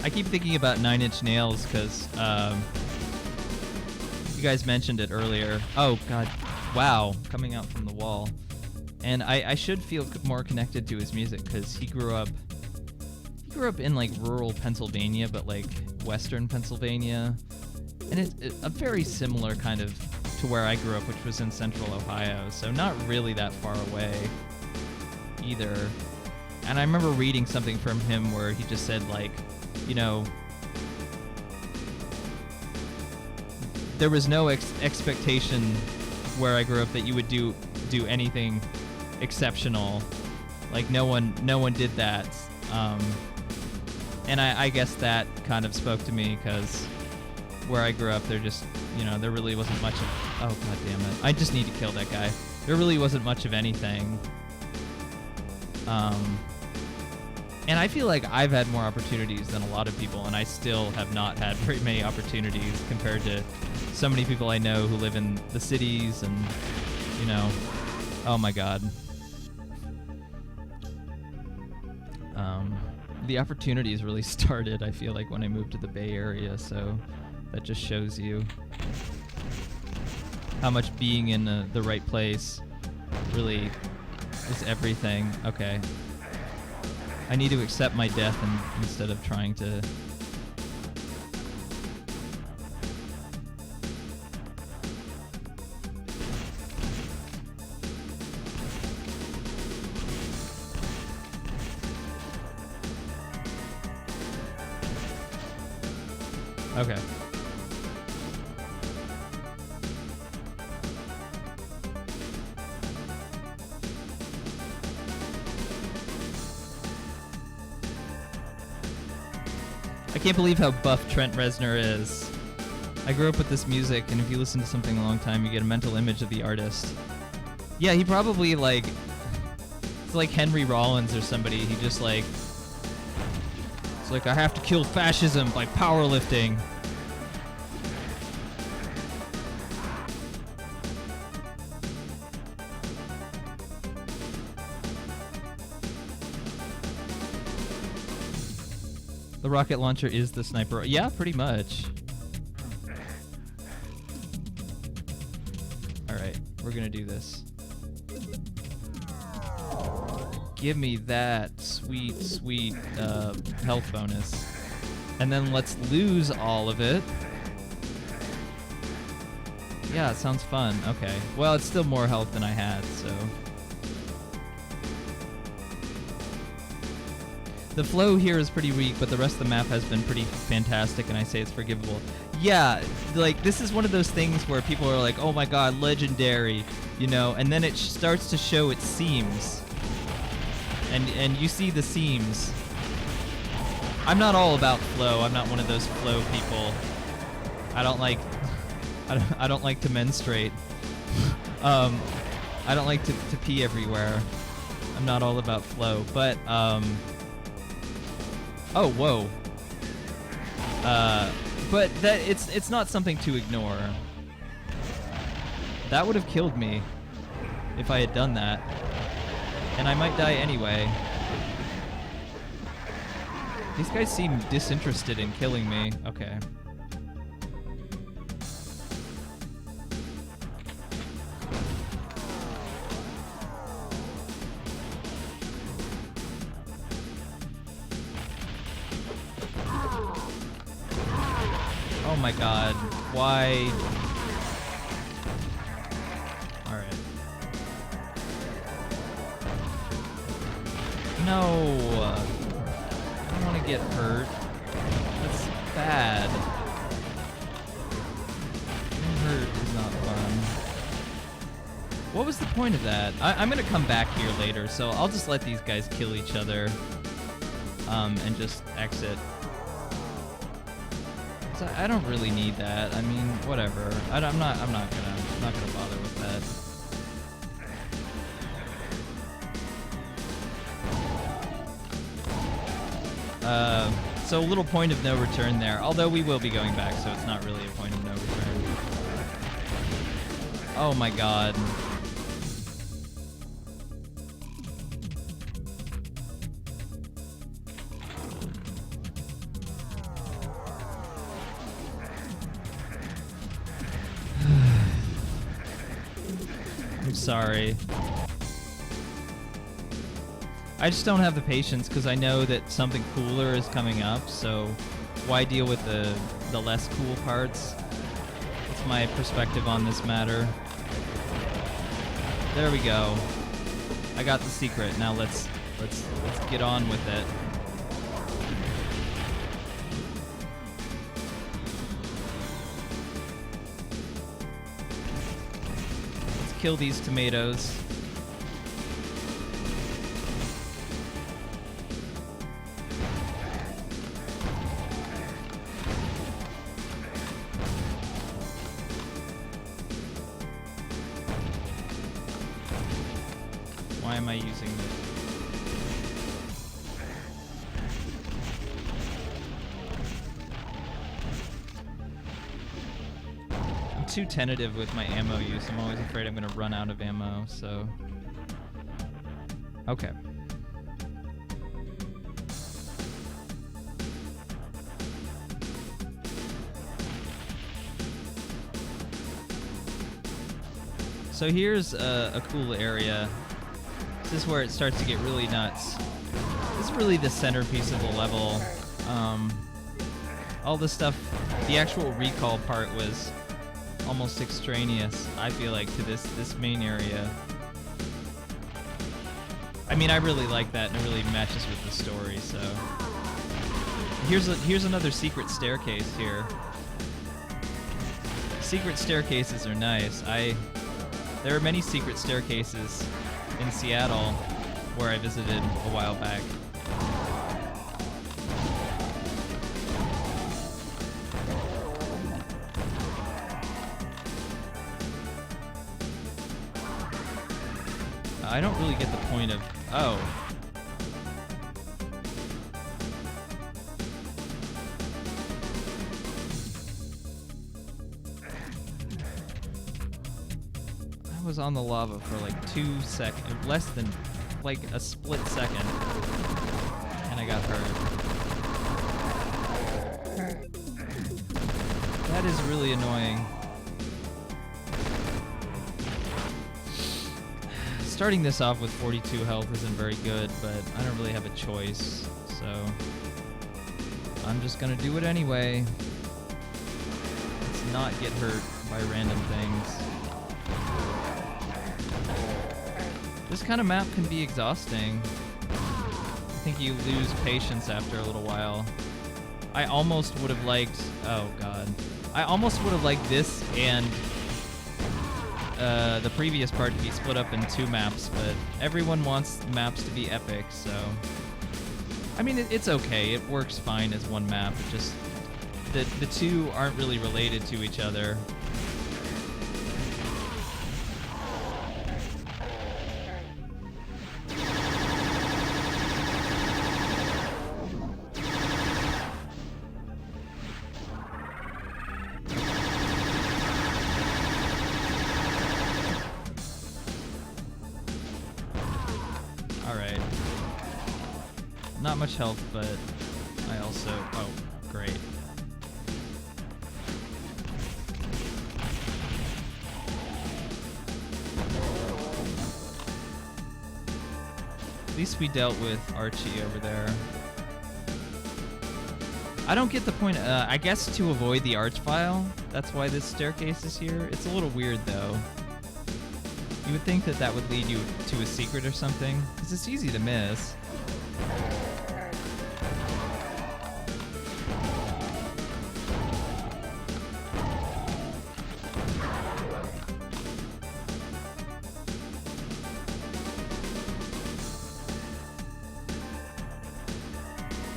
Speaker 1: I keep thinking about 9 Inch Nails because you guys mentioned it earlier. Oh God, wow, coming out from the wall. And I should feel more connected to his music because he grew up in like rural Pennsylvania, but like western Pennsylvania, and it's a very similar kind of to where I grew up, which was in central Ohio, so not really that far away either. And I remember reading something from him where he just said like, you know, there was no expectation where I grew up that you would do anything exceptional. Like no one did that. And I guess that kind of spoke to me because where I grew up, there just, you know, there really wasn't much of, oh God damn it, I just need to kill that guy. There really wasn't much of anything. And I feel like I've had more opportunities than a lot of people, and I still have not had very many opportunities compared to so many people I know who live in the cities and, you know, oh my God. The opportunities really started, I feel like, when I moved to the Bay Area, so that just shows you how much being in the right place really is everything. Okay. I need to accept my death instead of trying to... Okay. I can't believe how buff Trent Reznor is. I grew up with this music, and if you listen to something a long time, you get a mental image of the artist. Yeah, he probably, like... It's like Henry Rollins or somebody. He just, like... It's like, I have to kill fascism by powerlifting. The rocket launcher is the sniper. Yeah, pretty much. Alright, we're gonna do this. Give me that sweet, sweet health bonus. And then let's lose all of it. Yeah, it sounds fun. Okay. Well, it's still more health than I had, so... The flow here is pretty weak, but the rest of the map has been pretty fantastic, and I say it's forgivable. Yeah, like, this is one of those things where people are like, oh my god, legendary, you know, and then it starts to show its seams. And you see the seams. I'm not all about flow. I'm not one of those flow people. I don't like to menstruate. I don't like to pee everywhere. I'm not all about flow, but oh, whoa. But that it's not something to ignore. That would have killed me if I had done that. And I might die anyway. These guys seem disinterested in killing me. Okay. my god. Why? Alright. No! I don't want to get hurt. That's bad. Getting hurt is not fun. What was the point of that? I'm gonna come back here later, so I'll just let these guys kill each other. And just exit. So I don't really need that. I mean, whatever. I'm not gonna bother with that. So a little point of no return there. Although we will be going back, so it's not really a point of no return. Oh my god. I'm sorry. I just don't have the patience because I know that something cooler is coming up, so why deal with the less cool parts? That's my perspective on this matter. There we go. I got the secret. Now let's get on with it. Let's kill these tomatoes. Why am I using this? I'm too tentative with my ammo use. I'm always afraid I'm gonna run out of ammo, so... Okay. So here's a cool area. This is where it starts to get really nuts. This is really the centerpiece of the level. All the stuff, the actual recall part was almost extraneous, I feel like, to this main area. I mean, I really like that, and it really matches with the story, so... Here's another secret staircase here. Secret staircases are nice. There are many secret staircases in Seattle, where I visited a while back. I don't really get the point of... Oh. I was on the lava for like 2 seconds, less than like a split second, and I got hurt. That is really annoying. Starting this off with 42 health isn't very good, but I don't really have a choice, so I'm just gonna do it anyway. Let's not get hurt by random things. This kind of map can be exhausting. I think you lose patience after a little while. I almost would have liked... Oh, God. I almost would have liked this and the previous part to be split up in 2 maps, but everyone wants maps to be epic, so... I mean, it's okay. It works fine as one map. It just... The two aren't really related to each other. Alright. Not much health, but I also... Oh, great. At least we dealt with Archie over there. I don't get the point. I guess to avoid the arch file. That's why this staircase is here. It's a little weird, though. You would think that that would lead you to a secret or something, because it's easy to miss.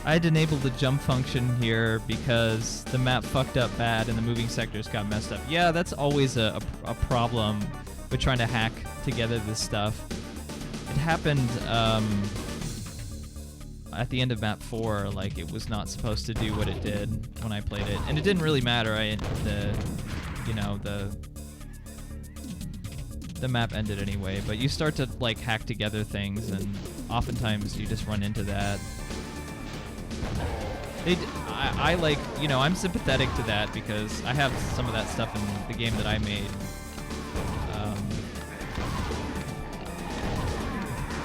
Speaker 1: I had to enable the jump function here because the map fucked up bad and the moving sectors got messed up. Yeah, that's always a problem with trying to hack together this stuff. It happened at the end of map 4, like it was not supposed to do what it did when I played it, and it didn't really matter. The map ended anyway, but you start to like hack together things, and oftentimes you just run into that. I like, you know, I'm sympathetic to that because I have some of that stuff in the game that I made.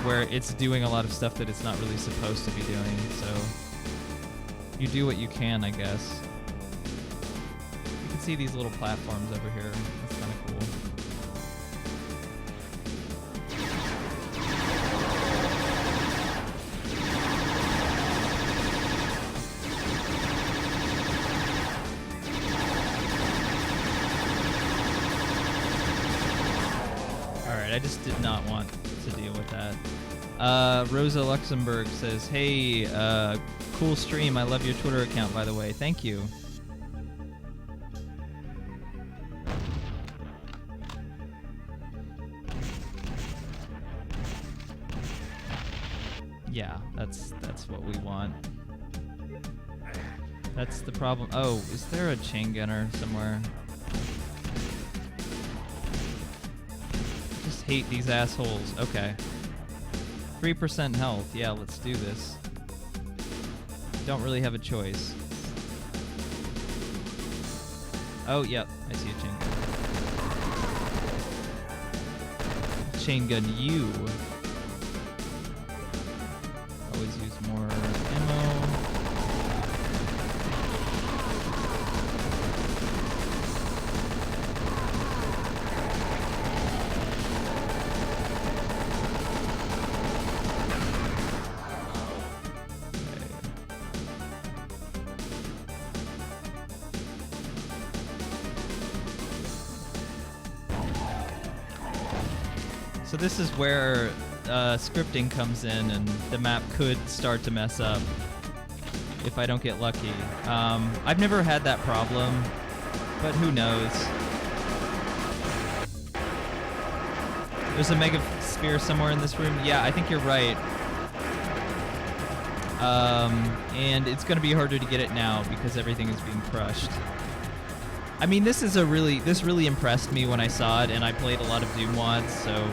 Speaker 1: Where it's doing a lot of stuff that it's not really supposed to be doing, so you do what you can, I guess. You can see these little platforms over here. That's kind of cool. I just did not want to deal with that. Rosa Luxembourg says, hey, cool stream. I love your Twitter account, by the way. Thank you. Yeah, that's what we want. That's the problem. Oh, is there a chain gunner somewhere? Hate these assholes. Okay. 3% health. Yeah, let's do this. Don't really have a choice. Oh, yep. I see a chain gun. Chain gun you. Always use more ammo. So this is where scripting comes in, and the map could start to mess up if I don't get lucky. I've never had that problem, but who knows? There's a mega sphere somewhere in this room. Yeah, I think you're right. And it's going to be harder to get it now because everything is being crushed. I mean, this really impressed me when I saw it, and I played a lot of Doom mods, so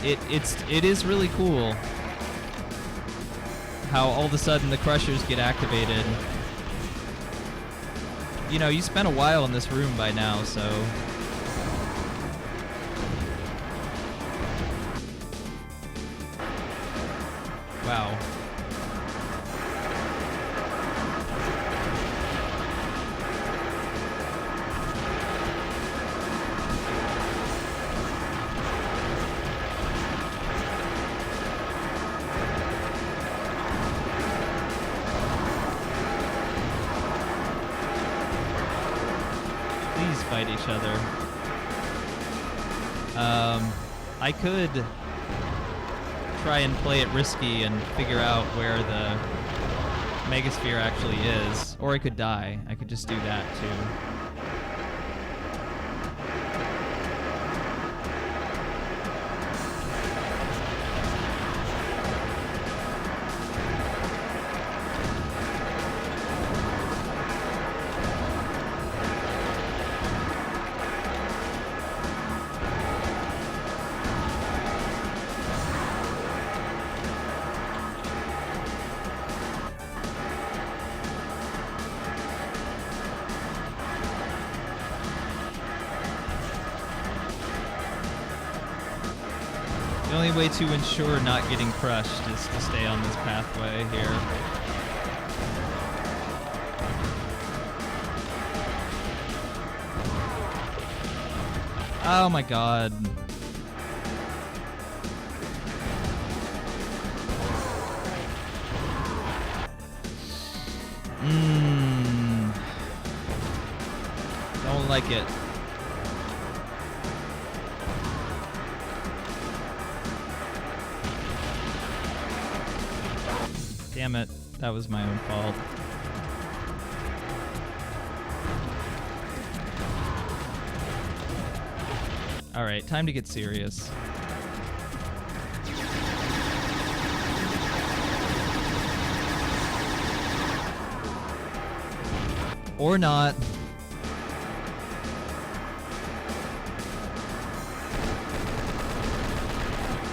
Speaker 1: it is really cool how all of a sudden the crushers get activated. You know, you spent a while in this room by now, so wow. Fight each other. I could try and play it risky and figure out where the Megasphere actually is, or I could die. I could just do that too. The only way to ensure not getting crushed is to stay on this pathway here. Oh my god. Don't like it. Damn it. That was my own fault. Alright, time to get serious. Or not.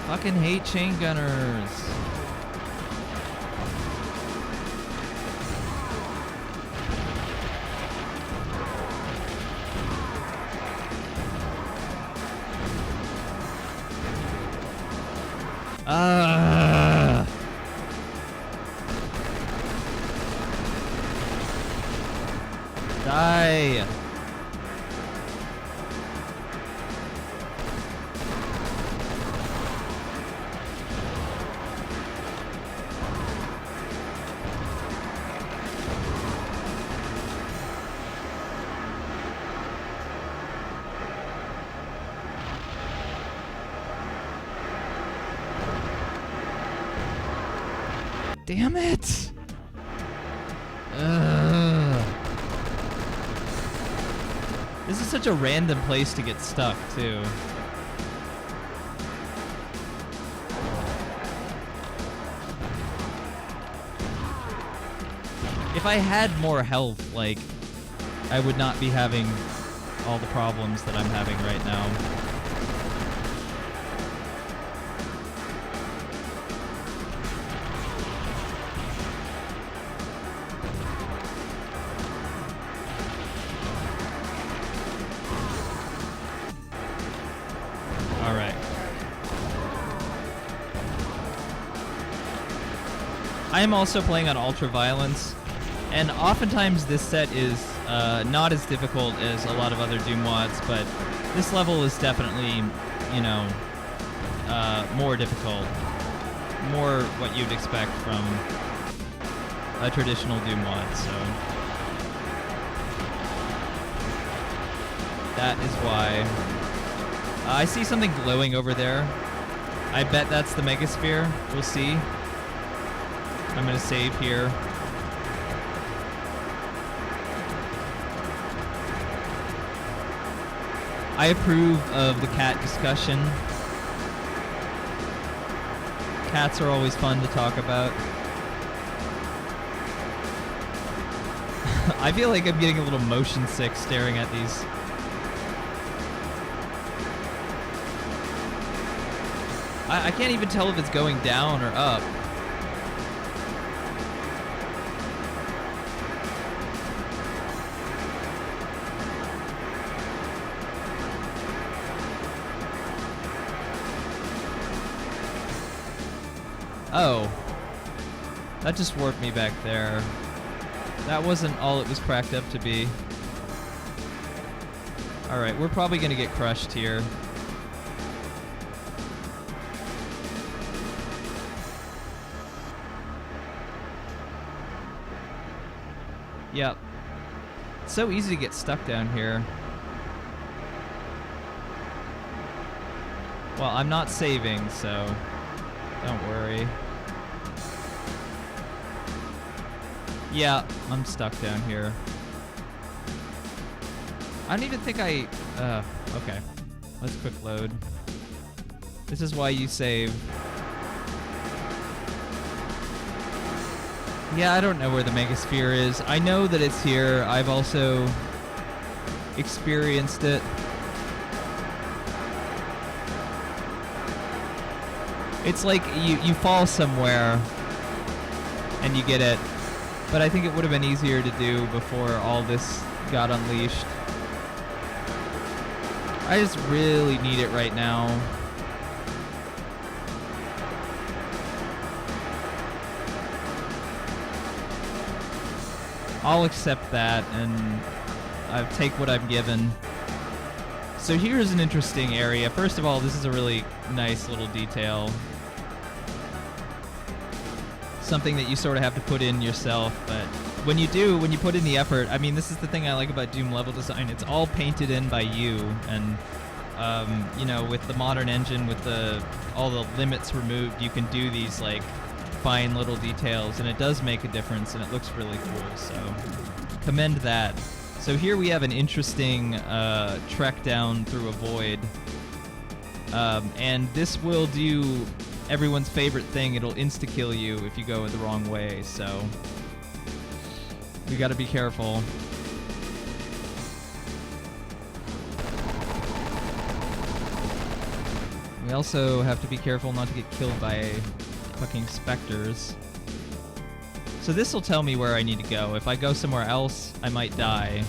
Speaker 1: Fucking hate chain gunners. Die. Damn it! This is such a random place to get stuck, too. If I had more health, like, I would not be having all the problems that I'm having right now. I am also playing on Ultra Violence, and oftentimes this set is not as difficult as a lot of other Doom mods, but this level is definitely, you know, more difficult. More what you'd expect from a traditional Doom mod, so that is why. I see something glowing over there. I bet that's the Megasphere. We'll see. I'm gonna save here. I approve of the cat discussion. Cats are always fun to talk about. I feel like I'm getting a little motion sick staring at these. I can't even tell if it's going down or up. Oh. That just warped me back there. That wasn't all it was cracked up to be. Alright, we're probably gonna get crushed here. Yep. It's so easy to get stuck down here. Well, I'm not saving, so don't worry. Yeah, I'm stuck down here. I don't even think I... okay. Let's quick load. This is why you save. Yeah, I don't know where the Megasphere is. I know that it's here. I've also experienced it. It's like you fall somewhere and you get it. But I think it would have been easier to do before all this got unleashed. I just really need it right now. I'll accept that and I'll take what I'm given. So here's an interesting area. First of all, this is a really nice little detail. Something that you sort of have to put in yourself, but when you do, when you put in the effort, I mean, this is the thing I like about Doom level design. It's all painted in by you, and you know, with the modern engine, with all the limits removed, you can do these like fine little details, and it does make a difference, and it looks really cool. So commend that. So here we have an interesting trek down through a void, and this will do everyone's favorite thing. It'll insta-kill you if you go the wrong way, so we gotta be careful. We also have to be careful not to get killed by fucking specters. So this will tell me where I need to go. If I go somewhere else, I might die.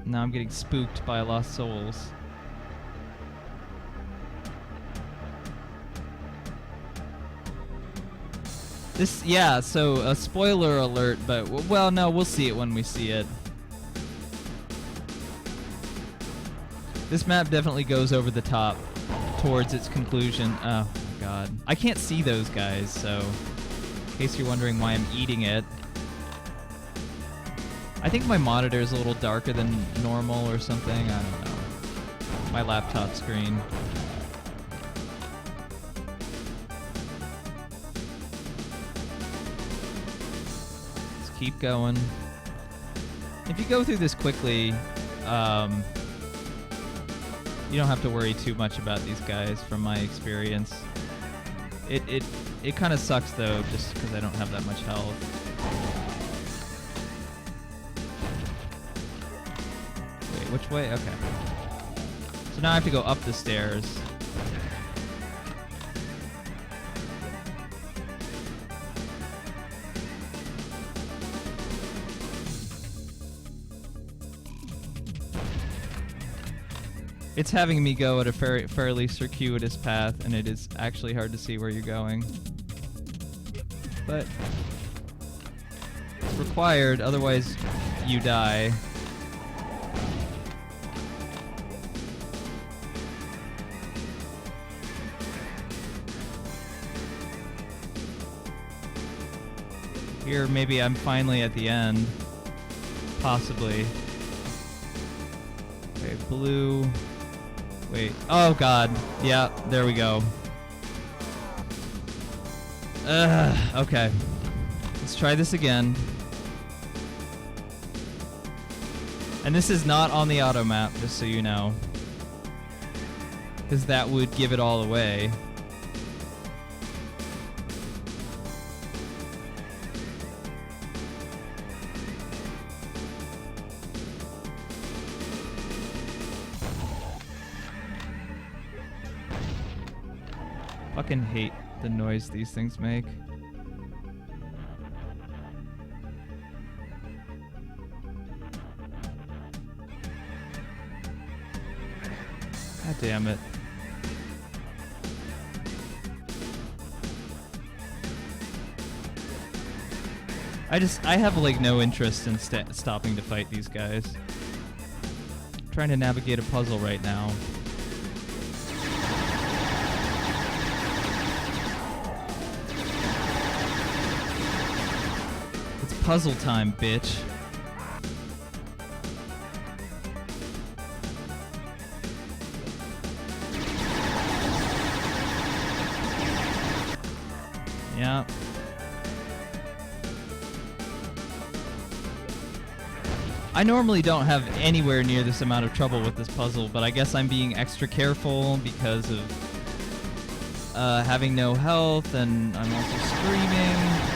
Speaker 1: Now I'm getting spooked by lost souls. Yeah, so a spoiler alert, but well, no, we'll see it when we see it. This map definitely goes over the top towards its conclusion. Oh my god. I can't see those guys, so in case you're wondering why I'm eating it. I think my monitor is a little darker than normal or something. I don't know. My laptop screen. Let's keep going. If you go through this quickly, you don't have to worry too much about these guys from my experience. It kind of sucks though, just because I don't have that much health. Which way? Okay. So now I have to go up the stairs. It's having me go at a fairly circuitous path, and it is actually hard to see where you're going. But it's required, otherwise you die. Here, maybe I'm finally at the end. Possibly. Okay, blue. Wait. Oh, God. Yeah, there we go. Okay. Let's try this again. And this is not on the auto map, just so you know. Because that would give it all away. Fucking hate the noise these things make. God damn it. I have like no interest in stopping to fight these guys. I'm trying to navigate a puzzle right now. Puzzle time, bitch. Yeah. I normally don't have anywhere near this amount of trouble with this puzzle, but I guess I'm being extra careful because of having no health, and I'm also screaming.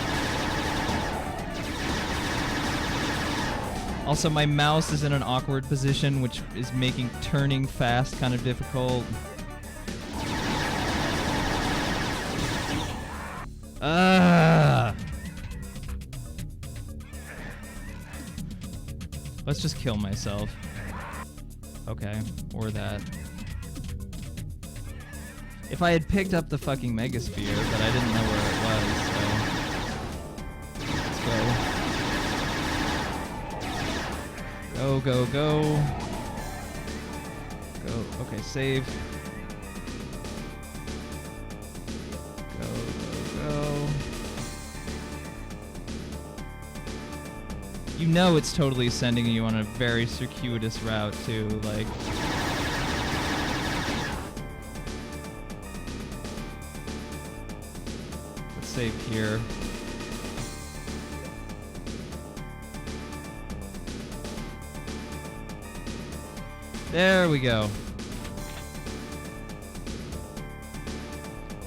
Speaker 1: Also, my mouse is in an awkward position, which is making turning fast kind of difficult. Let's just kill myself. Okay, or that. If I had picked up the fucking Megasphere, but I didn't know where it was, so... Let's go. Go, go, go. Go, okay, save. Go, go, go. You know it's totally sending you on a very circuitous route, too, like... Save here. There we go.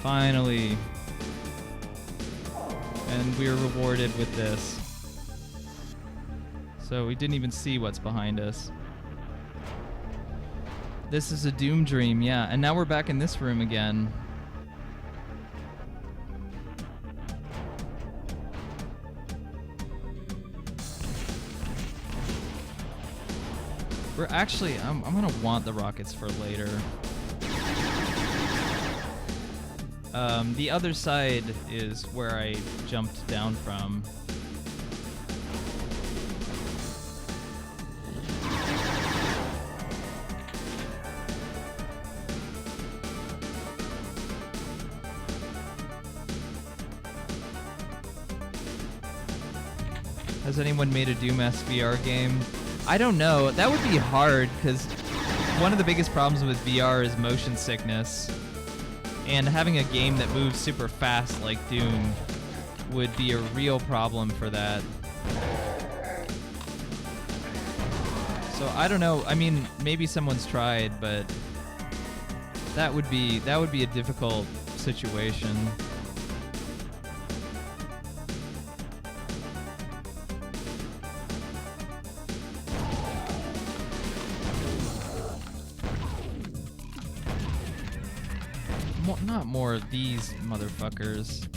Speaker 1: Finally. And we are rewarded with this. So we didn't even see what's behind us. This is a Doom dream, yeah. And now we're back in this room again. We're actually, I'm gonna want the rockets for later. The other side is where I jumped down from. Has anyone made a Doom-esque VR game? I don't know. That would be hard, because one of the biggest problems with VR is motion sickness. And having a game that moves super fast like Doom would be a real problem for that. So I don't know. I mean, maybe someone's tried, but that would be a difficult situation. Not more of these motherfuckers.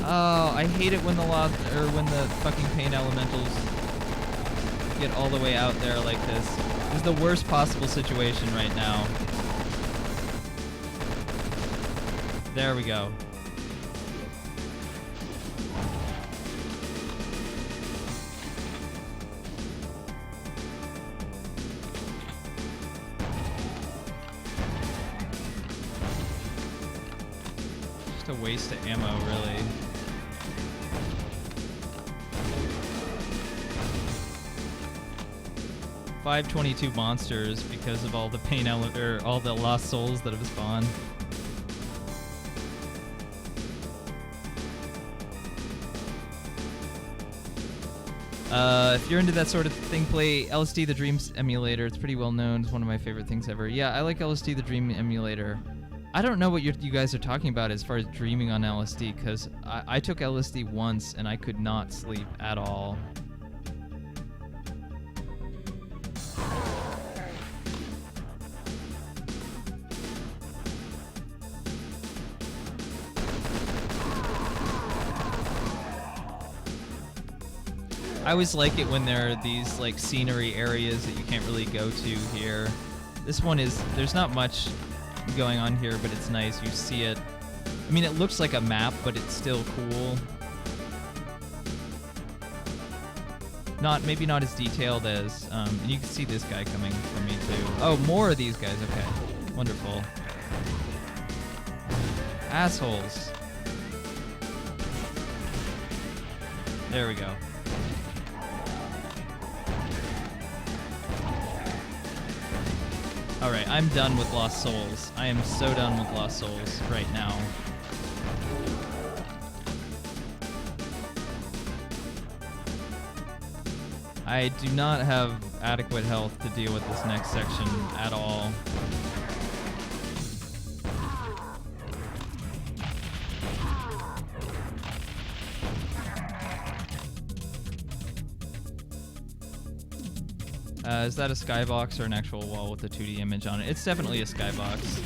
Speaker 1: Oh, I hate it when the fucking pain elementals get all the way out there like this. This is the worst possible situation right now. There we go. A waste of ammo, really. $522 monsters because of all the pain all the lost souls that have spawned. If you're into that sort of thing, play LSD the Dream emulator. It's pretty well known. It's one of my favorite things ever. Yeah, I like LSD the Dream emulator. I don't know what you guys are talking about as far as dreaming on LSD, because I took LSD once and I could not sleep at all. I always like it when there are these like scenery areas that you can't really go to here. This one there's not much going on here, but it's nice. You see it. I mean, it looks like a map, but it's still cool. Maybe not as detailed as, and you can see this guy coming for me too. Oh, more of these guys. Okay, wonderful. Assholes. There we go. Alright, I'm done with Lost Souls. I am so done with Lost Souls right now. I do not have adequate health to deal with this next section at all. Is that a skybox or an actual wall with a 2D image on it? It's definitely a skybox.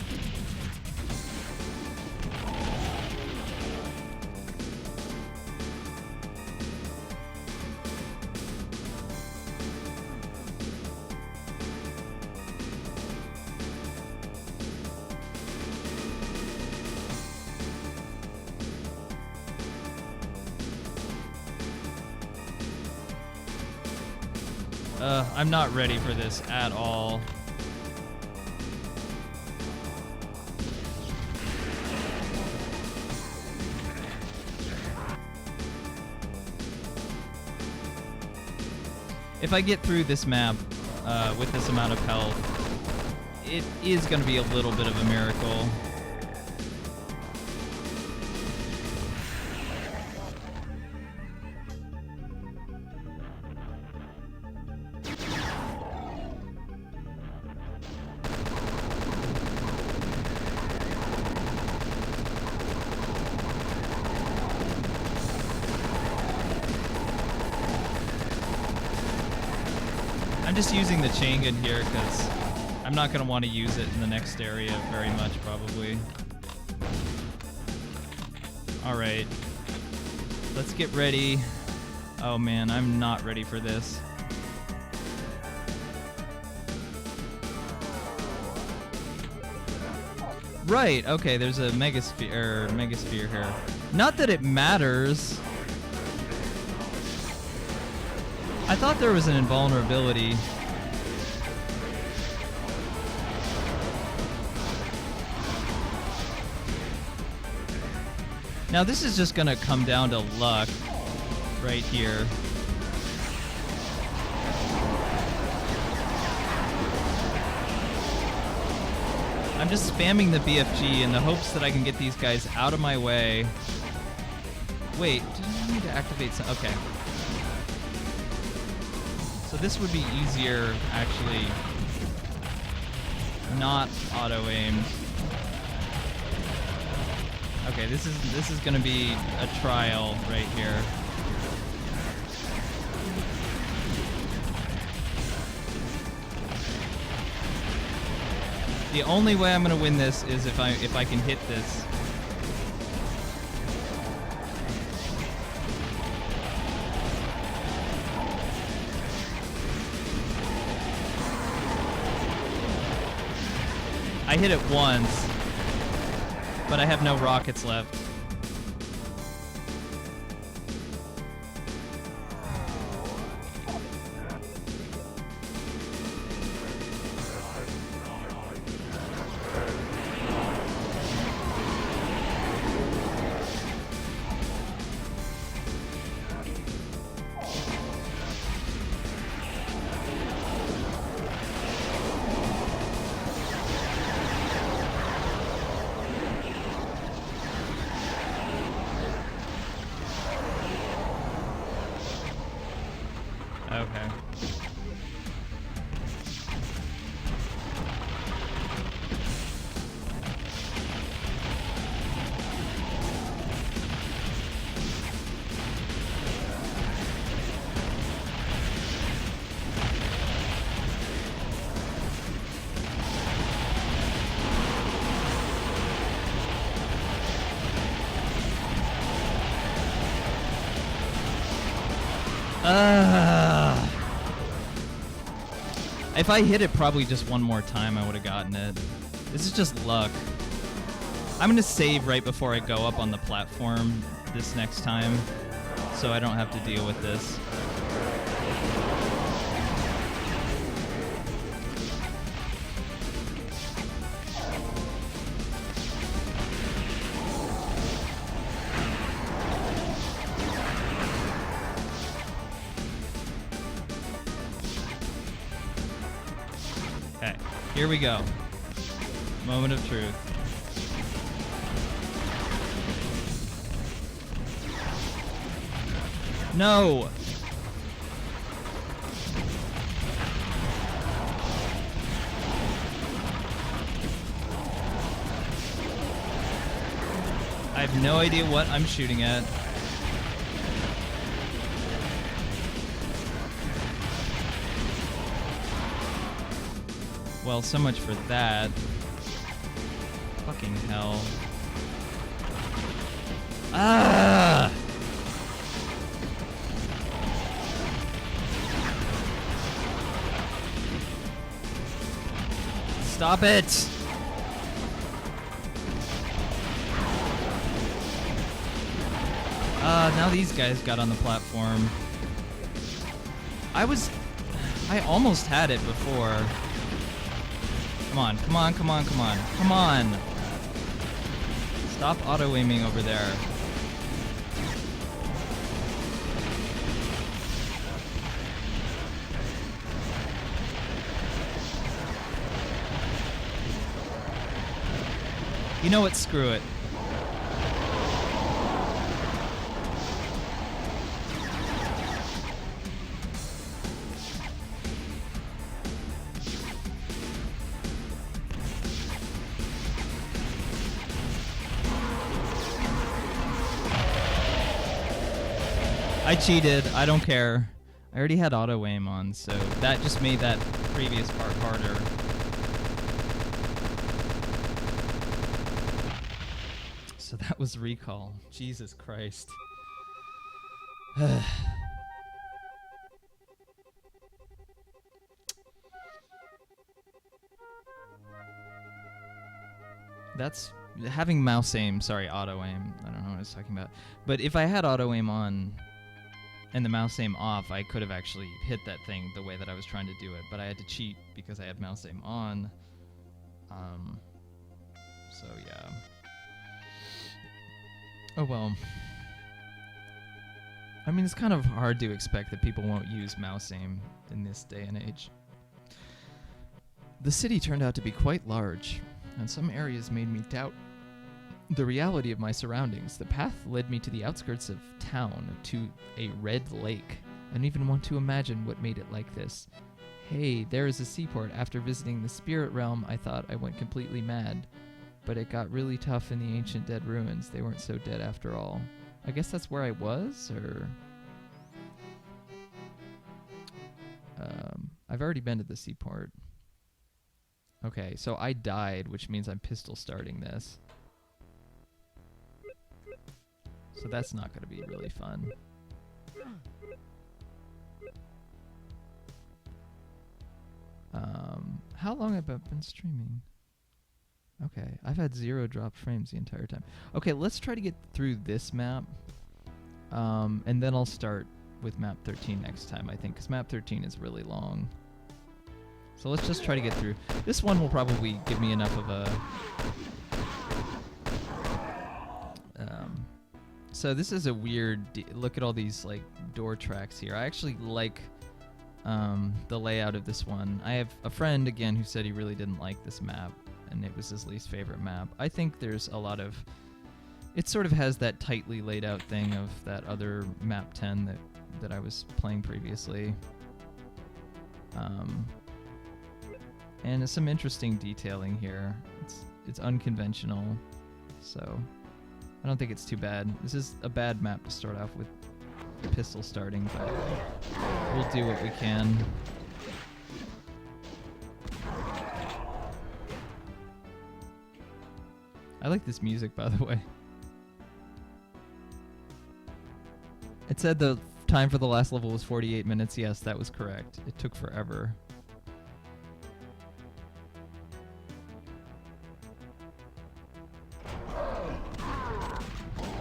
Speaker 1: I'm not ready for this at all. If I get through this map with this amount of health, it is going to be a little bit of a miracle. I'm just using the chain gun here because I'm not going to want to use it in the next area very much, probably. Alright. Let's get ready. Oh man, I'm not ready for this. Right, okay, there's a megasphere here. Not that it matters. I thought there was an invulnerability. Now this is just gonna come down to luck right here. I'm just spamming the BFG in the hopes that I can get these guys out of my way. Wait, did I need to activate some? Okay. So this would be easier, actually, not auto-aimed. Okay, this is gonna be a trial right here. The only way I'm gonna win this is if I can hit this. I hit it once, but I have no rockets left. Okay. If I hit it probably just one more time, I would have gotten it. This is just luck. I'm gonna save right before I go up on the platform this next time, so I don't have to deal with this. Okay, here we go. Moment of truth. No! I have no idea what I'm shooting at. Well, so much for that. Fucking hell. Ah! Stop it! Now these guys got on the platform. I almost had it before. Come on, come on, come on, come on, come on! Stop auto-aiming over there. You know what? Screw it. I cheated. I don't care. I already had auto aim on, so that just made that previous part harder. So that was recall. Jesus Christ. That's having mouse aim, sorry, auto aim. I don't know what I was talking about. But if I had auto aim on and the mouse aim off, I could have actually hit that thing the way that I was trying to do it. But I had to cheat because I had mouse aim on. So yeah. Oh well. I mean, it's kind of hard to expect that people won't use mouse aim in this day and age. The city turned out to be quite large, and some areas made me doubt the reality of my surroundings. The path led me to the outskirts of town, to a red lake. I don't even want to imagine what made it like this. Hey, there is a seaport. After visiting the spirit realm, I thought I went completely mad. But it got really tough in the ancient dead ruins. They weren't so dead after all. I guess that's where I was, or... I've already been to the seaport. Okay, so I died, which means I'm pistol starting this. So that's not going to be really fun. How long have I been streaming? Okay, I've had 0 dropped frames the entire time. Okay, let's try to get through this map. And then I'll start with map 13 next time, I think, because map 13 is really long. So let's just try to get through. This one will probably give me enough of a... So this is a weird... look at all these like door tracks here. I actually like the layout of this one. I have a friend, again, who said he really didn't like this map, and it was his least favorite map. I think there's a lot of... It sort of has that tightly laid out thing of that other map 10 that I was playing previously. And there's some interesting detailing here. It's unconventional, so I don't think it's too bad. This is a bad map to start off with pistol starting, but we'll do what we can. I like this music, by the way. It said the time for the last level was 48 minutes. Yes, that was correct. It took forever.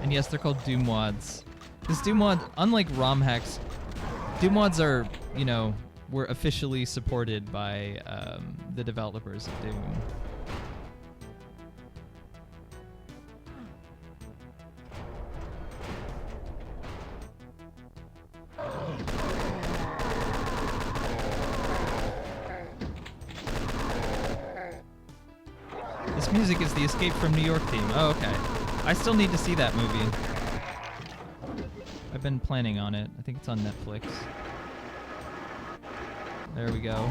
Speaker 1: And yes, they're called Doom Wads. Because Doom Wad, unlike ROM hacks, Doom Wads are, you know, were officially supported by the developers of Doom. This music is the Escape from New York theme. Oh, okay. I still need to see that movie. I've been planning on it. I think it's on Netflix. There we go.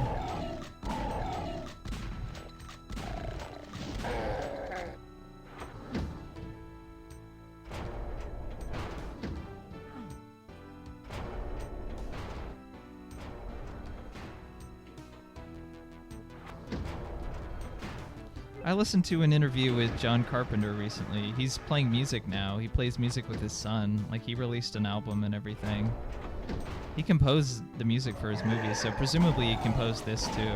Speaker 1: I listened to an interview with John Carpenter recently. He's playing music now. He plays music with his son. Like, he released an album and everything. He composed the music for his movies, so presumably he composed this too.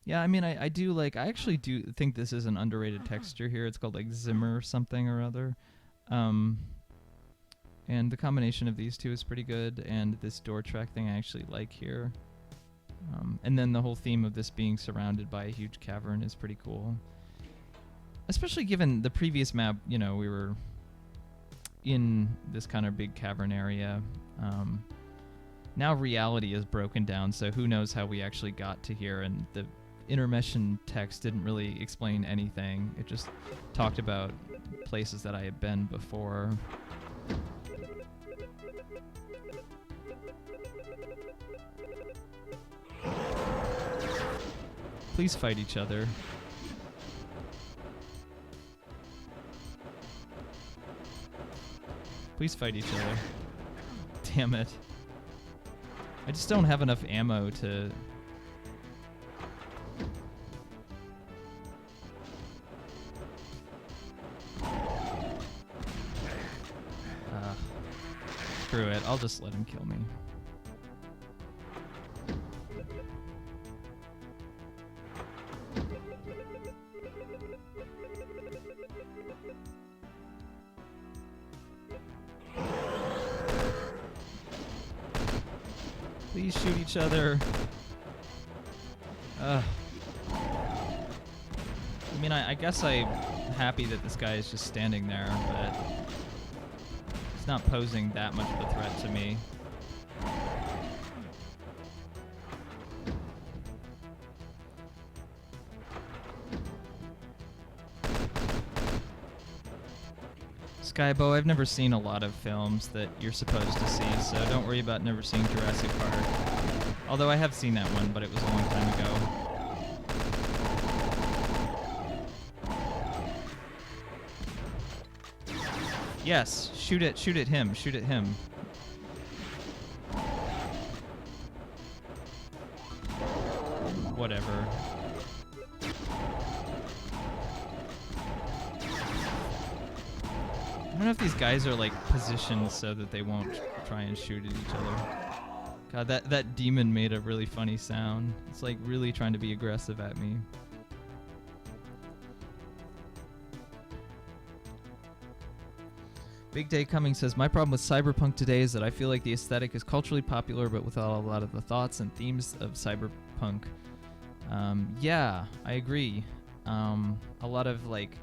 Speaker 1: Yeah, I mean, I do like, I actually do think this is an underrated texture here. It's called like Zimmer something or other. And the combination of these two is pretty good, and this door track thing I actually like here. And then the whole theme of this being surrounded by a huge cavern is pretty cool. Especially given the previous map, you know, we were in this kind of big cavern area. Now reality is broken down, so who knows how we actually got to here, and the intermission text didn't really explain anything. It just talked about places that I had been before. Please fight each other. Please fight each other. Damn it. I just don't have enough ammo to... Screw it, I'll just let him kill me. Please shoot each other. I mean, I guess I'm happy that this guy is just standing there, but he's not posing that much of a threat to me. Skybow, I've never seen a lot of films that you're supposed to see, so don't worry about never seeing Jurassic Park. Although I have seen that one, but it was a long time ago. Yes, shoot at him, shoot at him. Whatever. I don't know if these guys are like positioned so that they won't try and shoot at each other. God, that demon made a really funny sound. It's like really trying to be aggressive at me. Big Day Coming says, my problem with cyberpunk today is that I feel like the aesthetic is culturally popular but without a lot of the thoughts and themes of cyberpunk. Yeah, I agree. A lot of like,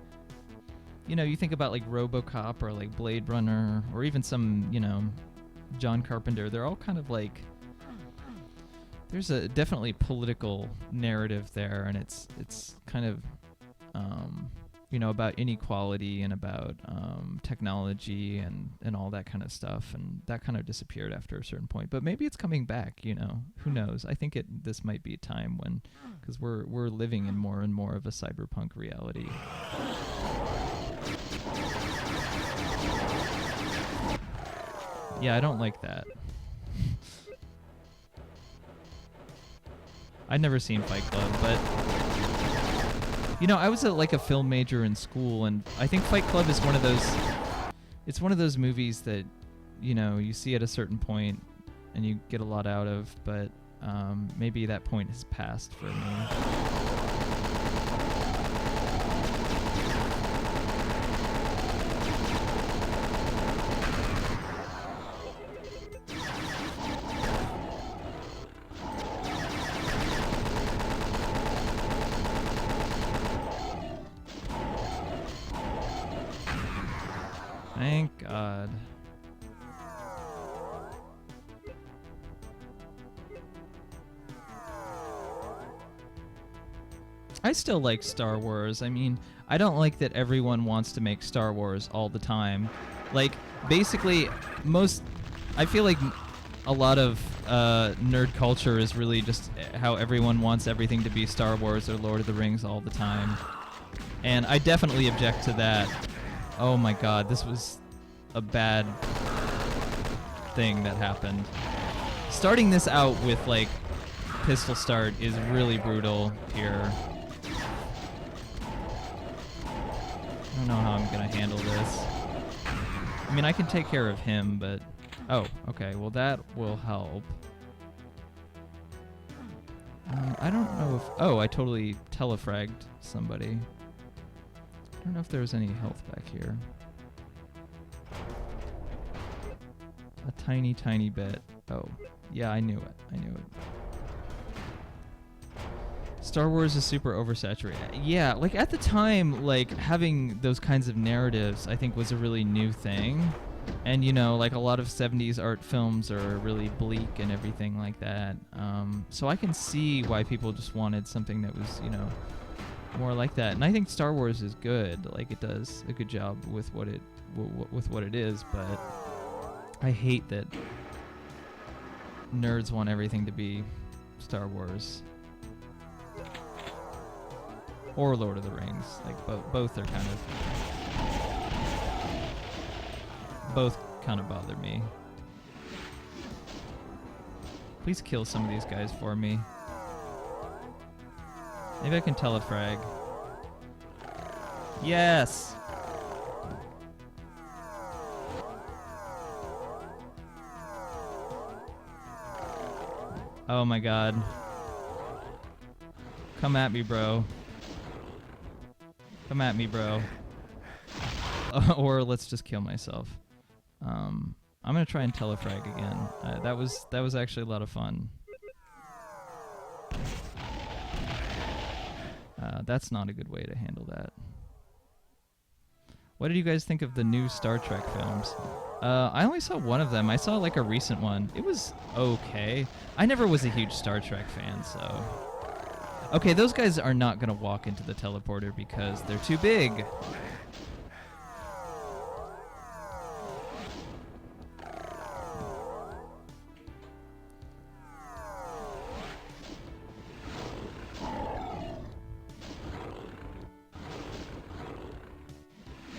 Speaker 1: you know, you think about like RoboCop or like Blade Runner or even some, you know, John Carpenter. They're all kind of like, there's a definitely political narrative there, and it's kind of, you know, about inequality and about technology and all that kind of stuff, and that kind of disappeared after a certain point. But maybe it's coming back, you know, who knows? I think this might be a time when, because we're living in more and more of a cyberpunk reality. Yeah, I don't like that. I'd never seen Fight Club, but you know, I was like a film major in school, and I think Fight Club is one of those. It's one of those movies that, you know, you see at a certain point and you get a lot out of, but maybe that point has passed for me. Thank God. I still like Star Wars. I mean, I don't like that everyone wants to make Star Wars all the time. Like, basically, I feel like a lot of nerd culture is really just how everyone wants everything to be Star Wars or Lord of the Rings all the time. And I definitely object to that. Oh my god, this was a bad thing that happened. Starting this out with, like, pistol start is really brutal here. I don't know how I'm gonna handle this. I mean, I can take care of him, but... Oh, okay, well that will help. I don't know if... Oh, I totally telefragged somebody. I don't know if there's any health back here. A tiny, tiny bit. Oh, yeah, I knew it. I knew it. Star Wars is super oversaturated. Yeah, like at the time, like having those kinds of narratives, I think was a really new thing. And you know, like a lot of 70s art films are really bleak and everything like that. So I can see why people just wanted something that was, you know, more like that. And I think Star Wars is good. Like it does a good job with what it is, but I hate that nerds want everything to be Star Wars. Or Lord of the Rings. Like both are kind of bother me. Please kill some of these guys for me. Maybe I can telefrag. Yes! Oh my god. Come at me, bro. Come at me, bro. Or let's just kill myself. I'm gonna try and telefrag again. That was actually a lot of fun. That's not a good way to handle that. What did you guys think of the new Star Trek films? I only saw one of them. I saw like a recent one. It was okay. I never was a huge Star Trek fan, so... Okay, those guys are not gonna walk into the teleporter because they're too big.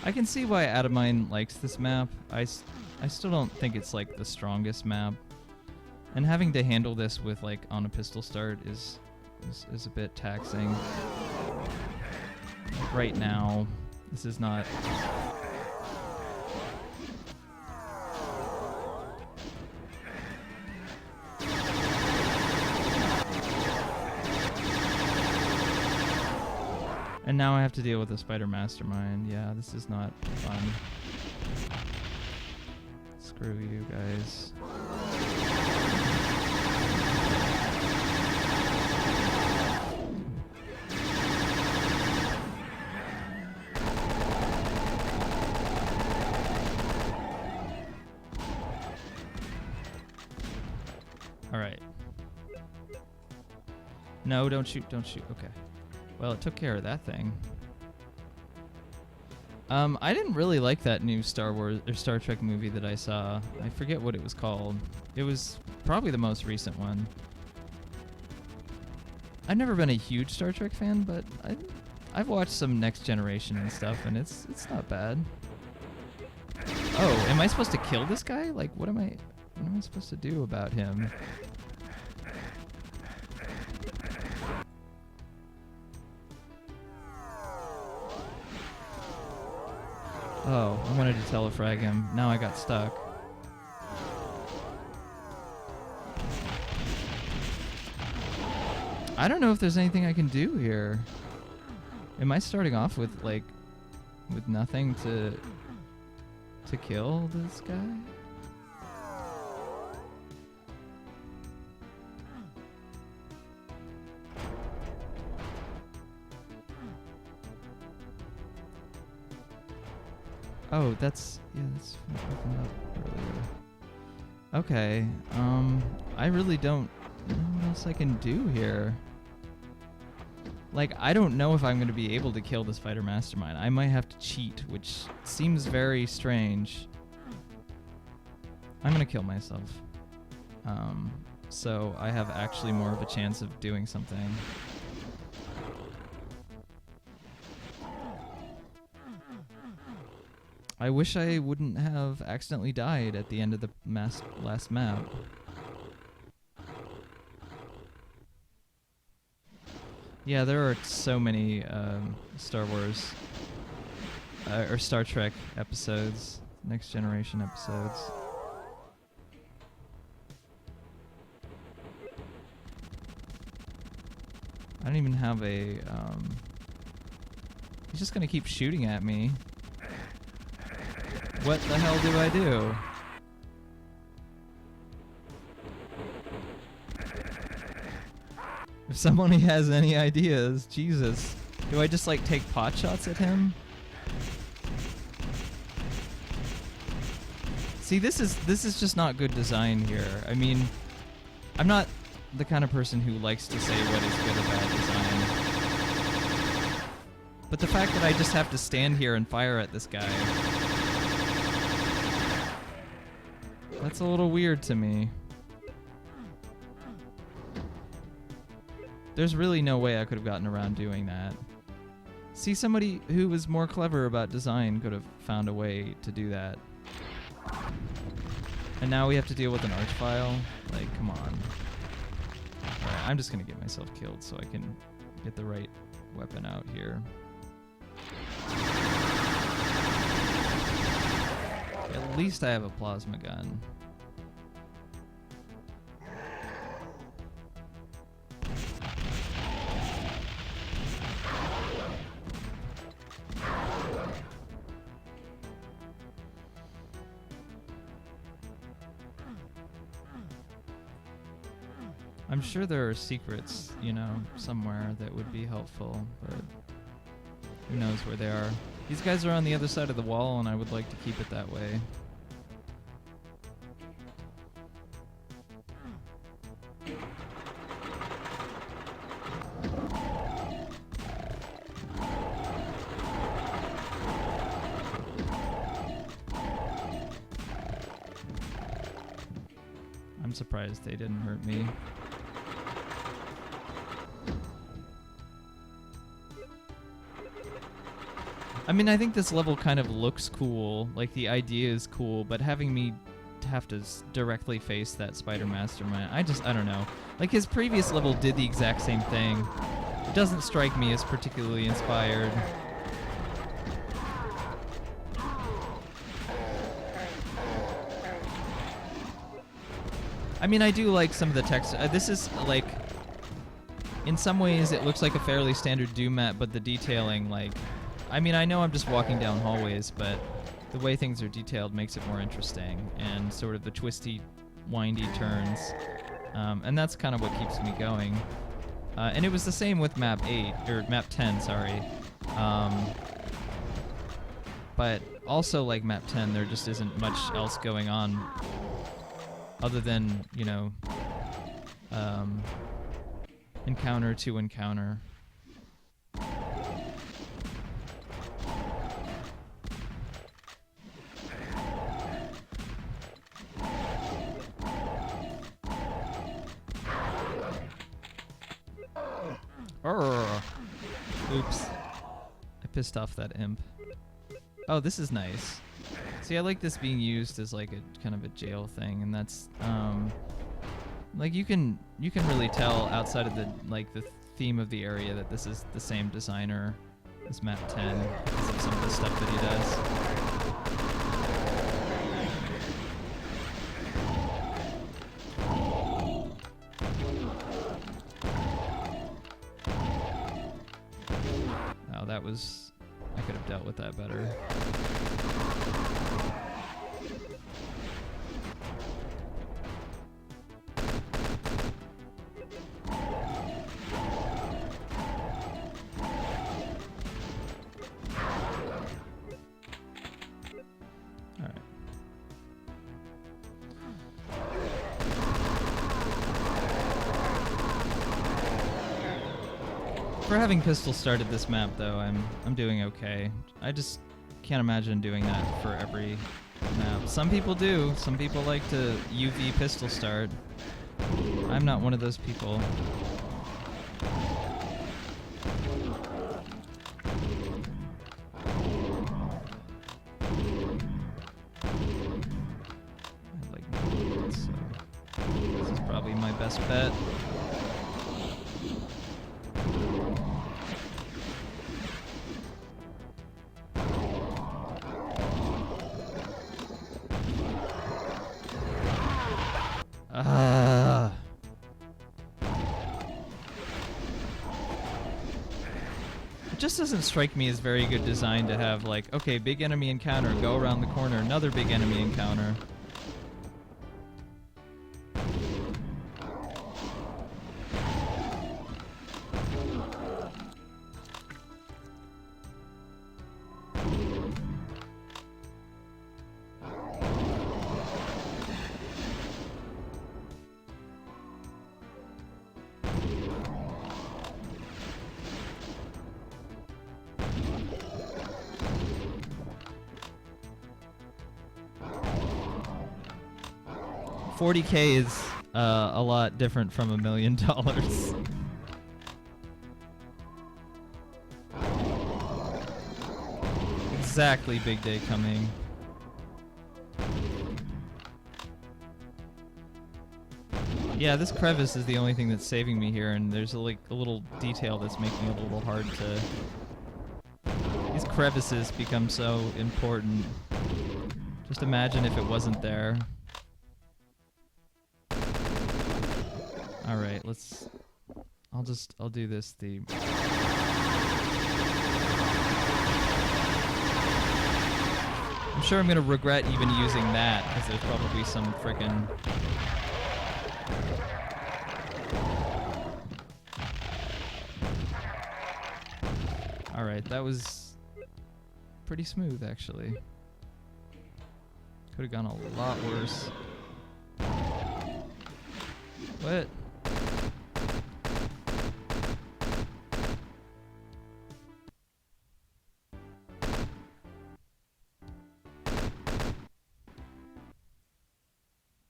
Speaker 1: I can see why Adamine likes this map. I still don't think it's like the strongest map. And having to handle this with like on a pistol start is a bit taxing. Right now, this is not... And now I have to deal with the Spider Mastermind. Yeah, this is not fun. Screw you guys. Alright. No, don't shoot, don't shoot. Okay. Well, it took care of that thing. I didn't really like that new Star Wars or Star Trek movie that I saw. I forget what it was called. It was probably the most recent one. I've never been a huge Star Trek fan, but I've watched some Next Generation and stuff, and it's not bad. Oh, am I supposed to kill this guy? Like, what am I supposed to do about him? Oh, I wanted to telefrag him. Now I got stuck. I don't know if there's anything I can do here. Am I starting off with like with nothing to kill this guy? Oh, that's what opened up earlier. Okay, I really don't know what else I can do here. Like, I don't know if I'm going to be able to kill the spider mastermind. I might have to cheat, which seems very strange. I'm going to kill myself. So I have actually more of a chance of doing something. I wish I wouldn't have accidentally died at the end of the last map. Yeah, there are so many Star Wars or Star Trek episodes, Next Generation episodes. I don't even have a... he's just gonna keep shooting at me. What the hell do I do? If somebody has any ideas, Jesus. Do I just like take pot shots at him? See, this is just not good design here. I mean, I'm not the kind of person who likes to say what is good or bad design. But the fact that I just have to stand here and fire at this guy, that's a little weird to me. There's really no way I could have gotten around doing that. See, somebody who was more clever about design could have found a way to do that. And now we have to deal with an archvile? Like, come on. Alright, I'm just gonna get myself killed so I can get the right weapon out here. At least I have a plasma gun. I'm sure there are secrets, you know, somewhere that would be helpful, but who knows where they are. These guys are on the other side of the wall, and I would like to keep it that way. I'm surprised they didn't hurt me. I mean, I think this level kind of looks cool, like the idea is cool, but having me have to directly face that spider mastermind, I don't know. Like, his previous level did the exact same thing. It doesn't strike me as particularly inspired. I mean, I do like some of the text. This is, like, in some ways it looks like a fairly standard Doom map, but the detailing, like... I mean, I know I'm just walking down hallways, but the way things are detailed makes it more interesting, and sort of the twisty, windy turns. And that's kind of what keeps me going. And it was the same with map 8, or map 10, sorry. But also, like map 10, there just isn't much else going on other than, you know, encounter to encounter. Oops. I pissed off that imp. Oh, this is nice. See, I like this being used as like a kind of a jail thing, and that's like you can really tell outside of the theme of the area that this is the same designer as map 10 because of some of the stuff that he does. That was... I could have dealt with that better. Alright. For having pistol started this map, though, I'm doing okay. I just can't imagine doing that for every map. Some people do. Some people like to UV pistol start. I'm not one of those people. I like bullets, so this is probably my best bet. It just doesn't strike me as very good design to have, like, okay, big enemy encounter, go around the corner, another big enemy encounter. $40K is a lot different from $1 million. Exactly, big day coming. Yeah, this crevice is the only thing that's saving me here, and there's a little detail that's making it a little hard to... These crevices become so important. Just imagine if it wasn't there. Alright, I'll do this theme. I'm sure I'm gonna regret even using that, because there's probably some frickin'... Alright, that was pretty smooth, actually. Could've gone a lot worse. What?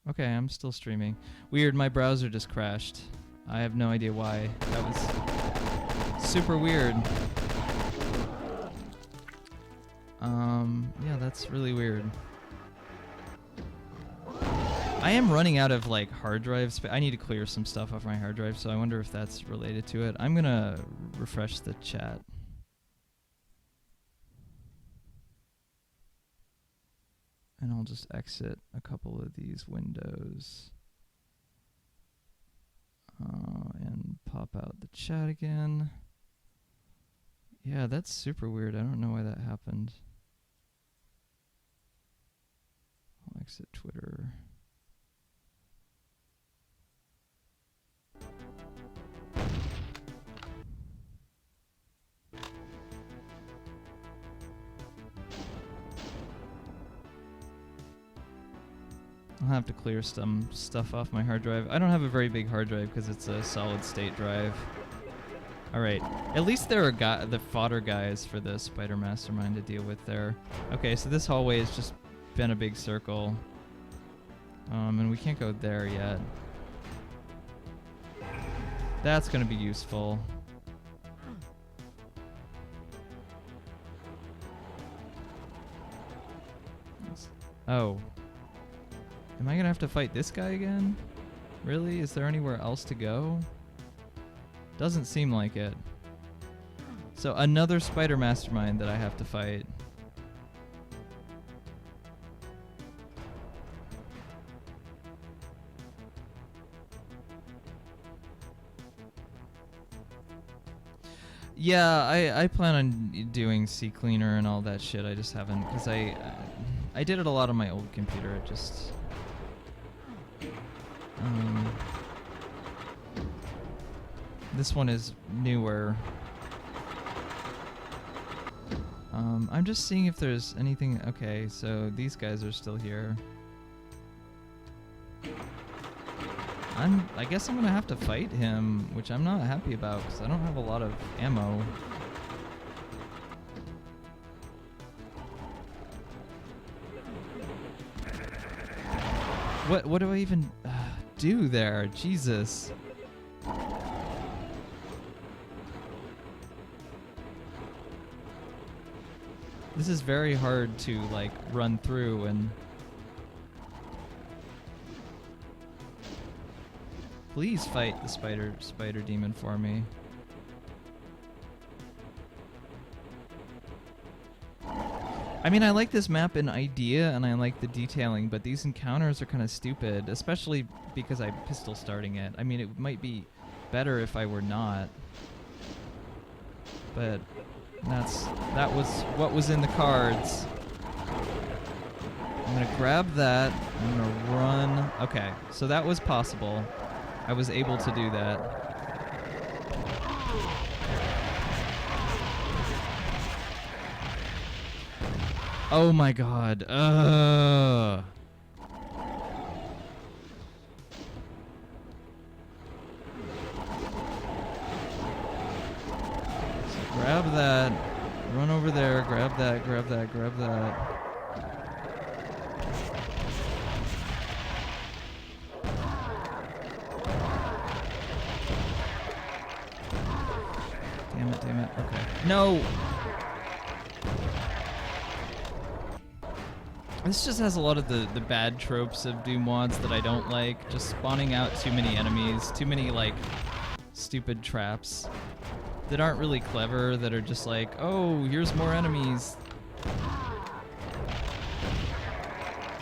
Speaker 1: Okay, I'm still streaming. Weird, my browser just crashed. I have no idea why. That was super weird. Yeah, that's really weird. I am running out of, like, hard drives. I need to clear some stuff off my hard drive, so I wonder if that's related to it. I'm gonna refresh the chat. And I'll just exit a couple of these windows. And pop out the chat again. Yeah, that's super weird. I don't know why that happened. I'll exit Twitter. I'll have to clear some stuff off my hard drive. I don't have a very big hard drive because it's a solid state drive. Alright, at least there are the fodder guys for the Spider Mastermind to deal with there. Okay, so this hallway has just been a big circle. And we can't go there yet. That's gonna be useful. Oh. Am I gonna have to fight this guy again? Really? Is there anywhere else to go? Doesn't seem like it. So another Spider Mastermind that I have to fight. Yeah, I plan on doing CCleaner and all that shit. I just haven't, because I did it a lot on my old computer. It just this one is newer. I'm just seeing if there's anything. Okay, so these guys are still here. I guess I'm gonna have to fight him, which I'm not happy about because I don't have a lot of ammo. What do I even do there? Jesus. This is very hard to like run through and please fight the spider demon for me. I mean, I like this map in idea and I like the detailing, but these encounters are kind of stupid, especially because I'm pistol starting it. I mean, it might be better if I were not. But that was what was in the cards. I'm gonna grab that. I'm gonna run. Okay, so that was possible. I was able to do that. Oh my god. Grab that, run over there, grab that, grab that, grab that. Damn it, okay. No! This just has a lot of the bad tropes of Doom mods that I don't like. Just spawning out too many enemies, too many, like, stupid traps that aren't really clever, that are just like, oh, here's more enemies.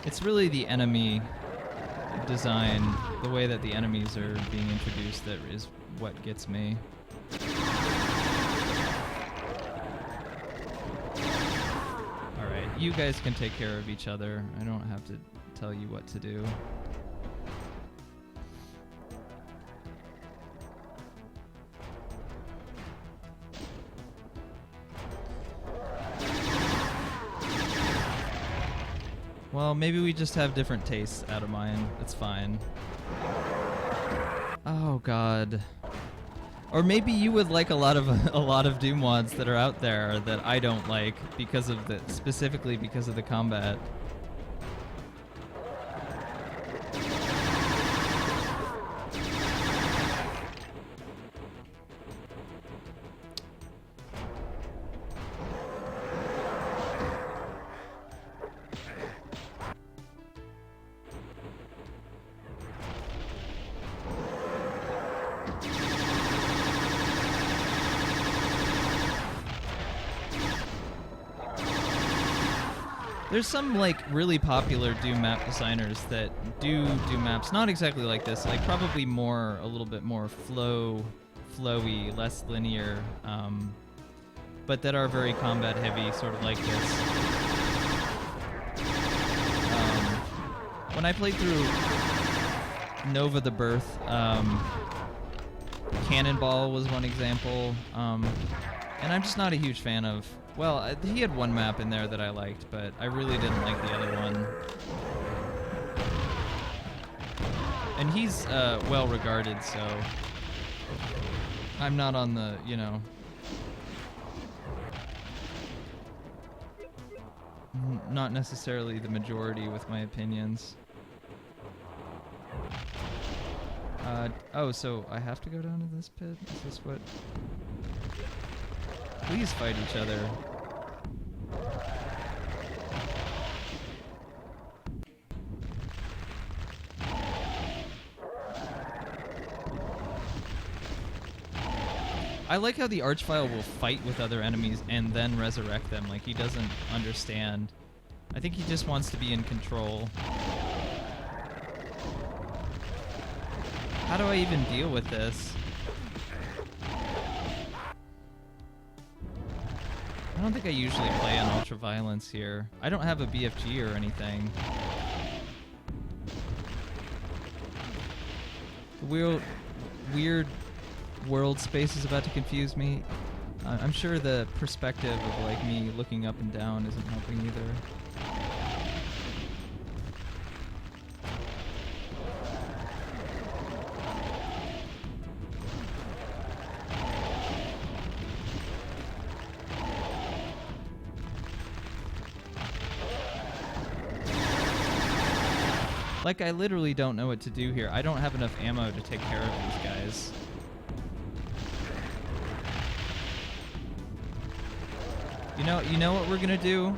Speaker 1: It's really the enemy design, the way that the enemies are being introduced, that is what gets me. Alright, you guys can take care of each other. I don't have to tell you what to do. Well, maybe we just have different tastes out of mine. It's fine. Oh god. Or maybe you would like a lot of Doom mods that are out there that I don't like because of specifically because of the combat. There's some like really popular Doom map designers that do Doom maps, not exactly like this, like probably a little bit more flowy, less linear, but that are very combat heavy, sort of like this. When I played through Nova the Birth, Cannonball was one example, and I'm just not a huge fan of. Well, he had one map in there that I liked, but I really didn't like the other one. And he's well regarded, so I'm not on the, you know, not necessarily the majority with my opinions. Oh, so I have to go down to this pit? Is this what? Please fight each other. I like how the Archvile will fight with other enemies and then resurrect them. Like, he doesn't understand. I think he just wants to be in control. How do I even deal with this? I don't think I usually play on ultra-violence here. I don't have a BFG or anything. The weird world space is about to confuse me. I'm sure the perspective of like me looking up and down isn't helping either. Like, I literally don't know what to do here. I don't have enough ammo to take care of these guys. You know what we're gonna do?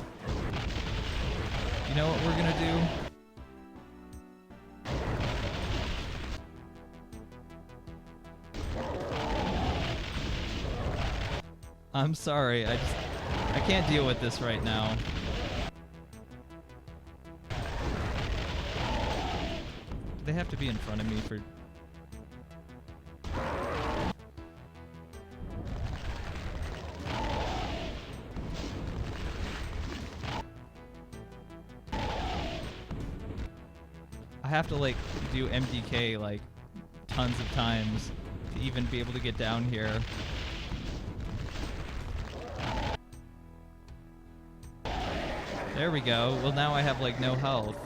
Speaker 1: You know what we're gonna do? I'm sorry, I can't deal with this right now. Do they have to be in front of me for... I have to, like, do MDK, like, tons of times to even be able to get down here. There we go. Well, now I have, like, no health.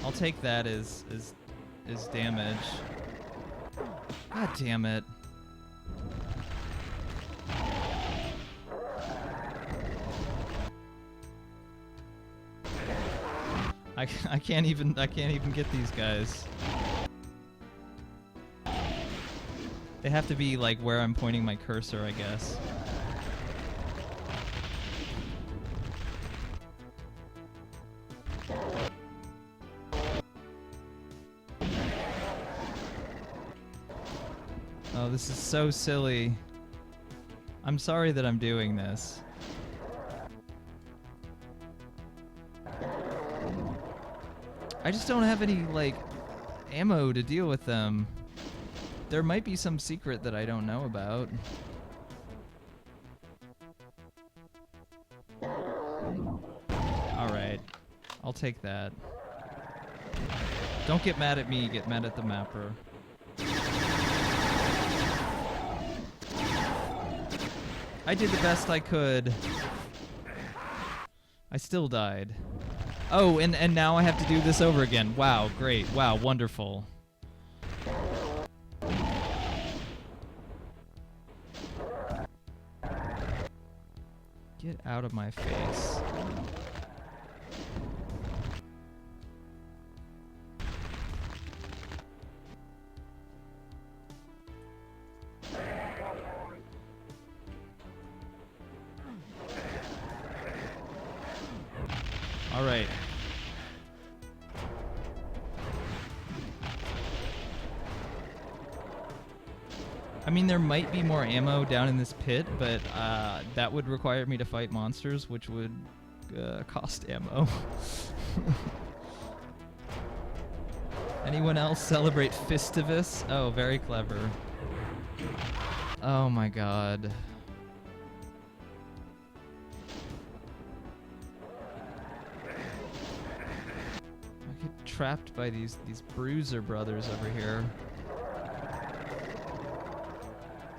Speaker 1: I'll take that as damage. God damn it. I can't even get these guys. They have to be like where I'm pointing my cursor, I guess. Oh, this is so silly. I'm sorry that I'm doing this. I just don't have any, like, ammo to deal with them. There might be some secret that I don't know about. Alright. I'll take that. Don't get mad at me, get mad at the mapper. I did the best I could. I still died. Oh, and now I have to do this over again. Wow, great. Wow, wonderful. Get out of my face. All right. I mean, there might be more ammo down in this pit, but that would require me to fight monsters, which would cost ammo. Anyone else celebrate Festivus? Oh, very clever. Oh my god. I get trapped by these bruiser brothers over here.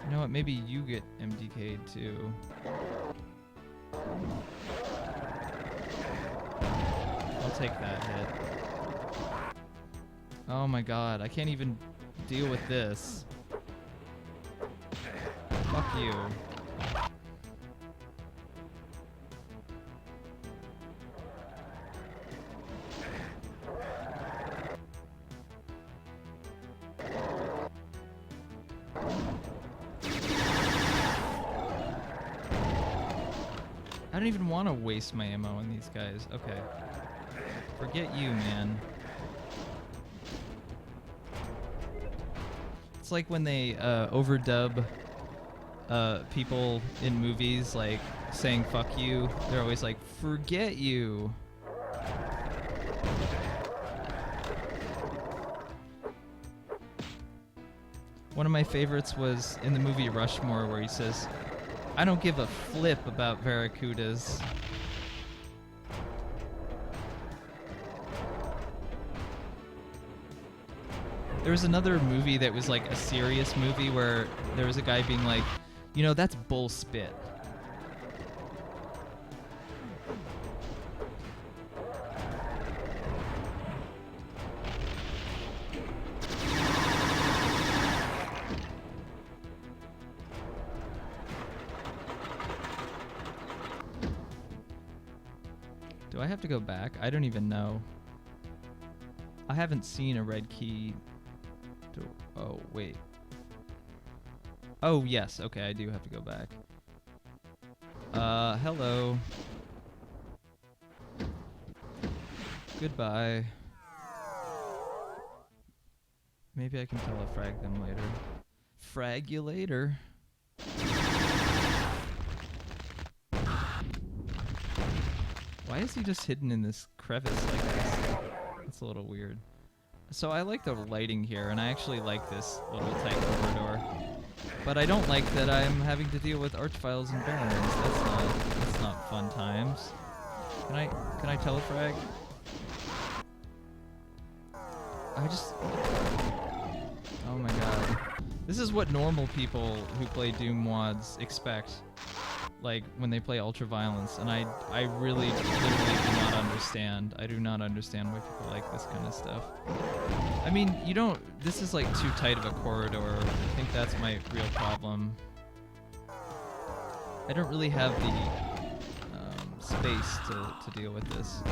Speaker 1: You know what, maybe you get MDK'd too. I'll take that hit. Oh my god, I can't even deal with this. Fuck you. I don't even want to waste my ammo on these guys. Okay. Forget you, man. It's like when they overdub people in movies, like, saying fuck you. They're always like, forget you. One of my favorites was in the movie Rushmore, where he says, I don't give a flip about Barracudas. There was another movie that was like a serious movie where there was a guy being like, you know, that's bull spit. Do I have to go back? I don't even know. I haven't seen a red key. Oh, wait. Oh, yes. Okay, I do have to go back. Hello. Goodbye. Maybe I can telefrag them later. Frag you later. Why is he just hidden in this crevice like this? That's a little weird. So I like the lighting here, and I actually like this little tight corridor. But I don't like that I'm having to deal with archviles and barons. That's not fun times. Can I telefrag? Oh my god. This is what normal people who play Doom mods expect. Like, when they play Ultraviolence, and I really, literally do not understand. I do not understand why people like this kind of stuff. I mean, this is like too tight of a corridor. I think that's my real problem. I don't really have the space to deal with this.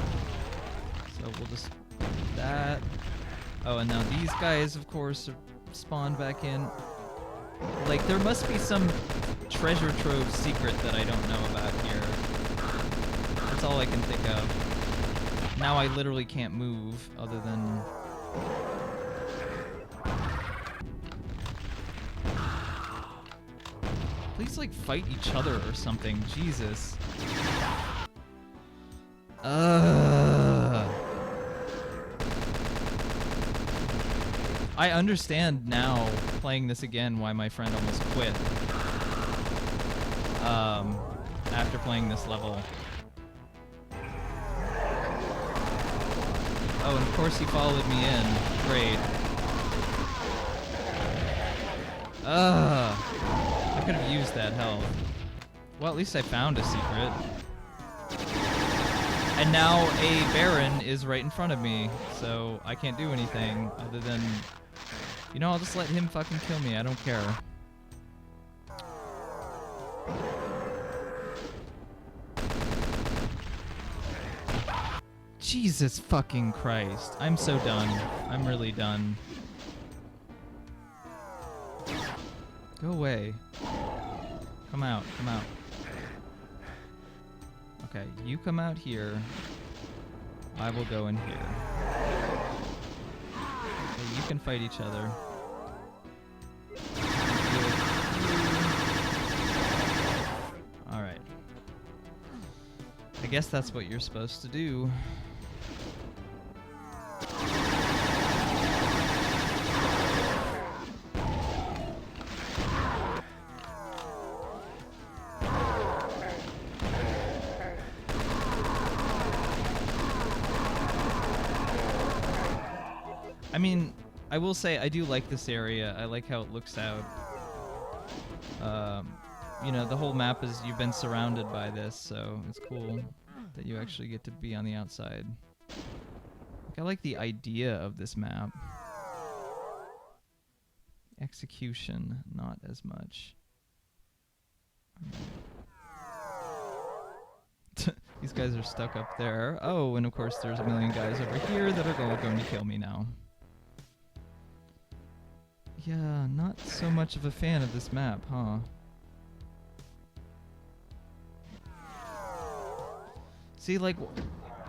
Speaker 1: So we'll just do that. Oh, and now these guys, of course, are spawned back in. Like, there must be some treasure trove secret that I don't know about here. That's all I can think of. Now I literally can't move other than... Please, like, fight each other or something. Jesus. I understand now, playing this again, why my friend almost quit. After playing this level. Oh, and of course he followed me in. Great. I could have used that help. Well, at least I found a secret. And now a Baron is right in front of me, so I can't do anything other than... You know, I'll just let him fucking kill me, I don't care. Jesus fucking Christ. I'm so done. I'm really done. Go away. Come out, come out. Okay, you come out here. I will go in here. Okay, you can fight each other. Alright. I guess that's what you're supposed to do. I mean, I will say I do like this area. I like how it looks out. You know, the whole map is you've been surrounded by this, so it's cool that you actually get to be on the outside. Like, I like the idea of this map. Execution, not as much. These guys are stuck up there. Oh, and of course there's a million guys over here that are going to kill me now. Yeah, not so much of a fan of this map, huh? See, like,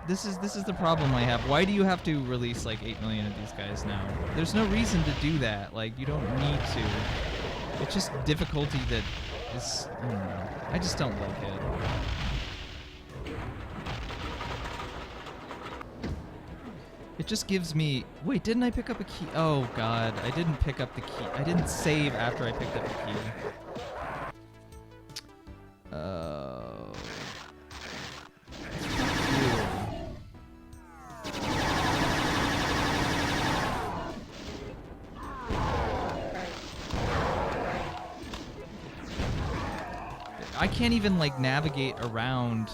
Speaker 1: this is the problem I have. Why do you have to release like 8 million of these guys now? There's no reason to do that. Like, you don't need to. It's just difficulty that is, I don't know. I just don't like it. It just gives me... Wait, didn't I pick up a key? Oh, God. I didn't pick up the key. I didn't save after I picked up the key. I can't even, like, navigate around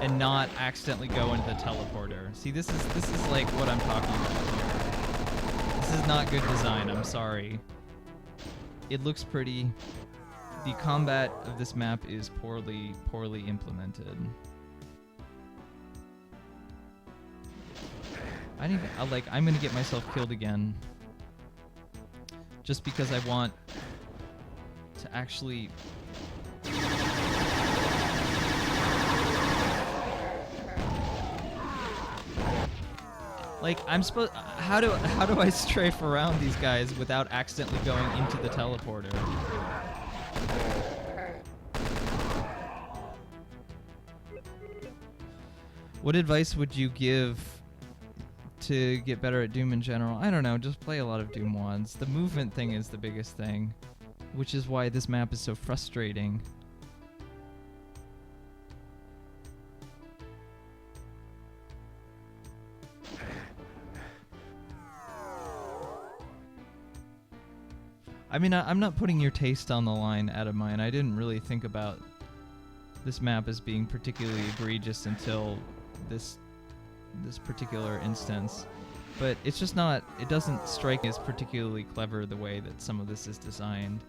Speaker 1: and not accidentally go into the teleporter. See, this is like what I'm talking about here. This is not good design, I'm sorry. It looks pretty. The combat of this map is poorly implemented. I don't even, I'm gonna get myself killed again. Just because I want to actually... Like, I'm supposed... How do I strafe around these guys without accidentally going into the teleporter? What advice would you give to get better at Doom in general? I don't know, just play a lot of Doom mods. The movement thing is the biggest thing, which is why this map is so frustrating. I mean, I'm not putting your taste on the line out of mine. I didn't really think about this map as being particularly egregious until this particular instance. But it's just not, it doesn't strike me as particularly clever the way that some of this is designed.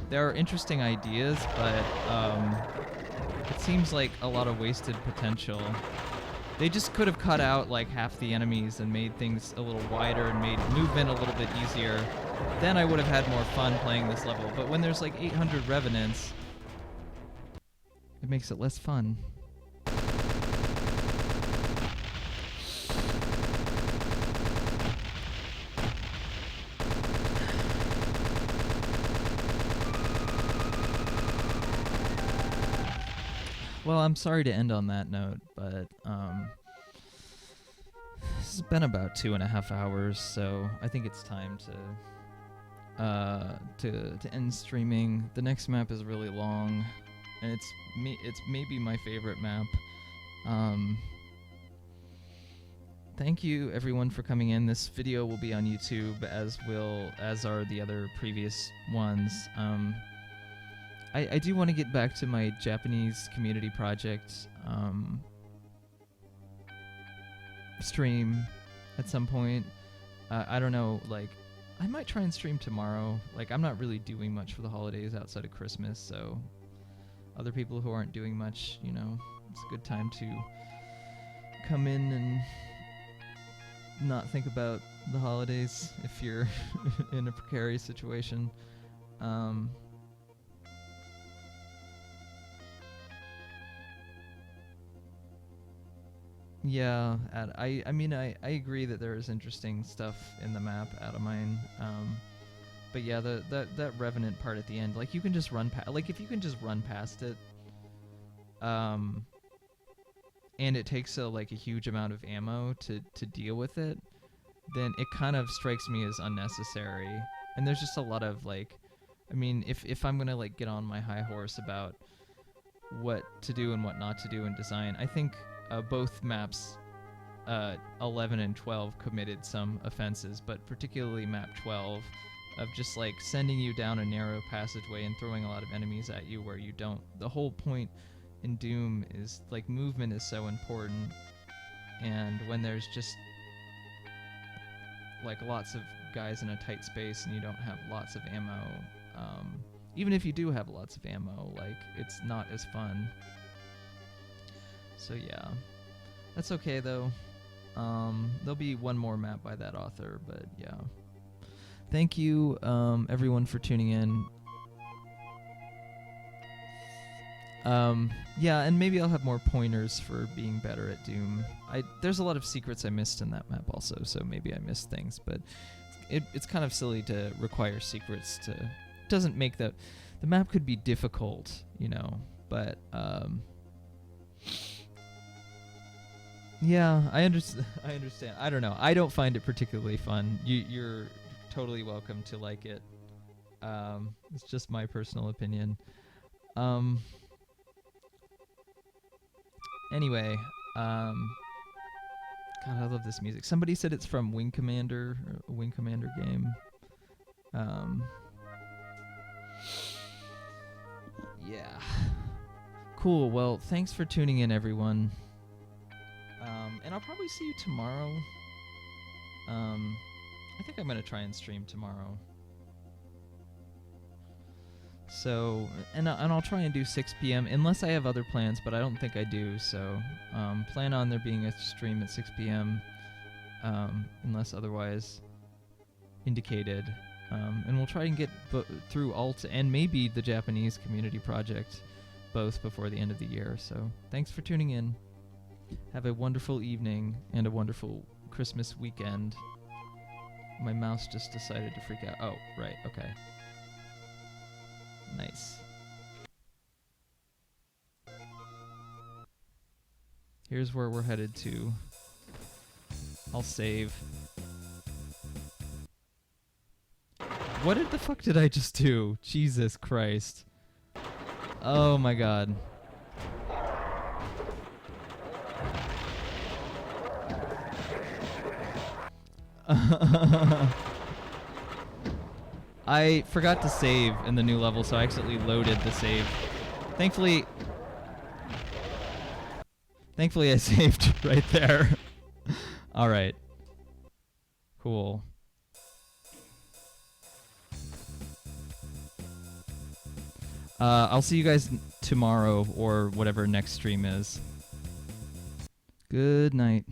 Speaker 1: There are interesting ideas, but it seems like a lot of wasted potential. They just could have cut out like half the enemies and made things a little wider and made movement a little bit easier. Then I would have had more fun playing this level. But when there's like 800 revenants, it makes it less fun. Well, I'm sorry to end on that note, but this has been about 2.5 hours, so I think it's time to end streaming. The next map is really long, and it's maybe my favorite map. Thank you everyone for coming in. This video will be on YouTube, as are the other previous ones. I do want to get back to my Japanese community project stream at some point. I don't know, like, I might try and stream tomorrow. Like, I'm not really doing much for the holidays outside of Christmas, so other people who aren't doing much, you know, it's a good time to come in and not think about the holidays if you're in a precarious situation. Yeah, I mean, I agree that there is interesting stuff in the map out of mine. But yeah, that Revenant part at the end, like, you can just run past, like, if you can just run past it, and it takes a huge amount of ammo to deal with it, then it kind of strikes me as unnecessary. And there's just a lot of, like, I mean, if I'm gonna like get on my high horse about what to do and what not to do in design, I think both maps 11 and 12 committed some offenses, but particularly map 12 of just like sending you down a narrow passageway and throwing a lot of enemies at you where you don't. The whole point in Doom is like movement is so important, and when there's just like lots of guys in a tight space and you don't have lots of ammo, even if you do have lots of ammo, like, it's not as fun. So yeah, that's okay though. There'll be one more map by that author, but yeah. Thank you everyone for tuning in. Yeah, and maybe I'll have more pointers for being better at Doom. There's a lot of secrets I missed in that map also, so maybe I missed things, but it's kind of silly to require secrets to... It doesn't make the map could be difficult, you know, but yeah, I understand. I don't know. I don't find it particularly fun. You're totally welcome to like it. It's just my personal opinion. Anyway, God, I love this music. Somebody said it's from Wing Commander, a Wing Commander game. Yeah. Cool. Well, thanks for tuning in, everyone. And I'll probably see you tomorrow. I think I'm gonna try and stream tomorrow. So, and I'll try and do 6 p.m. unless I have other plans, but I don't think I do. So, plan on there being a stream at 6 p.m. unless otherwise indicated. And we'll try and get through Alt and maybe the Japanese community project both before the end of the year. So thanks for tuning in. Have a wonderful evening and a wonderful Christmas weekend. My mouse just decided to freak out. Oh, right, okay. Nice. Here's where we're headed to. I'll save. What the fuck did I just do? Jesus Christ. Oh my god. I forgot to save in the new level, so I accidentally loaded the save. Thankfully I saved right there. Alright. Cool. I'll see you guys tomorrow or whatever next stream is. Good night.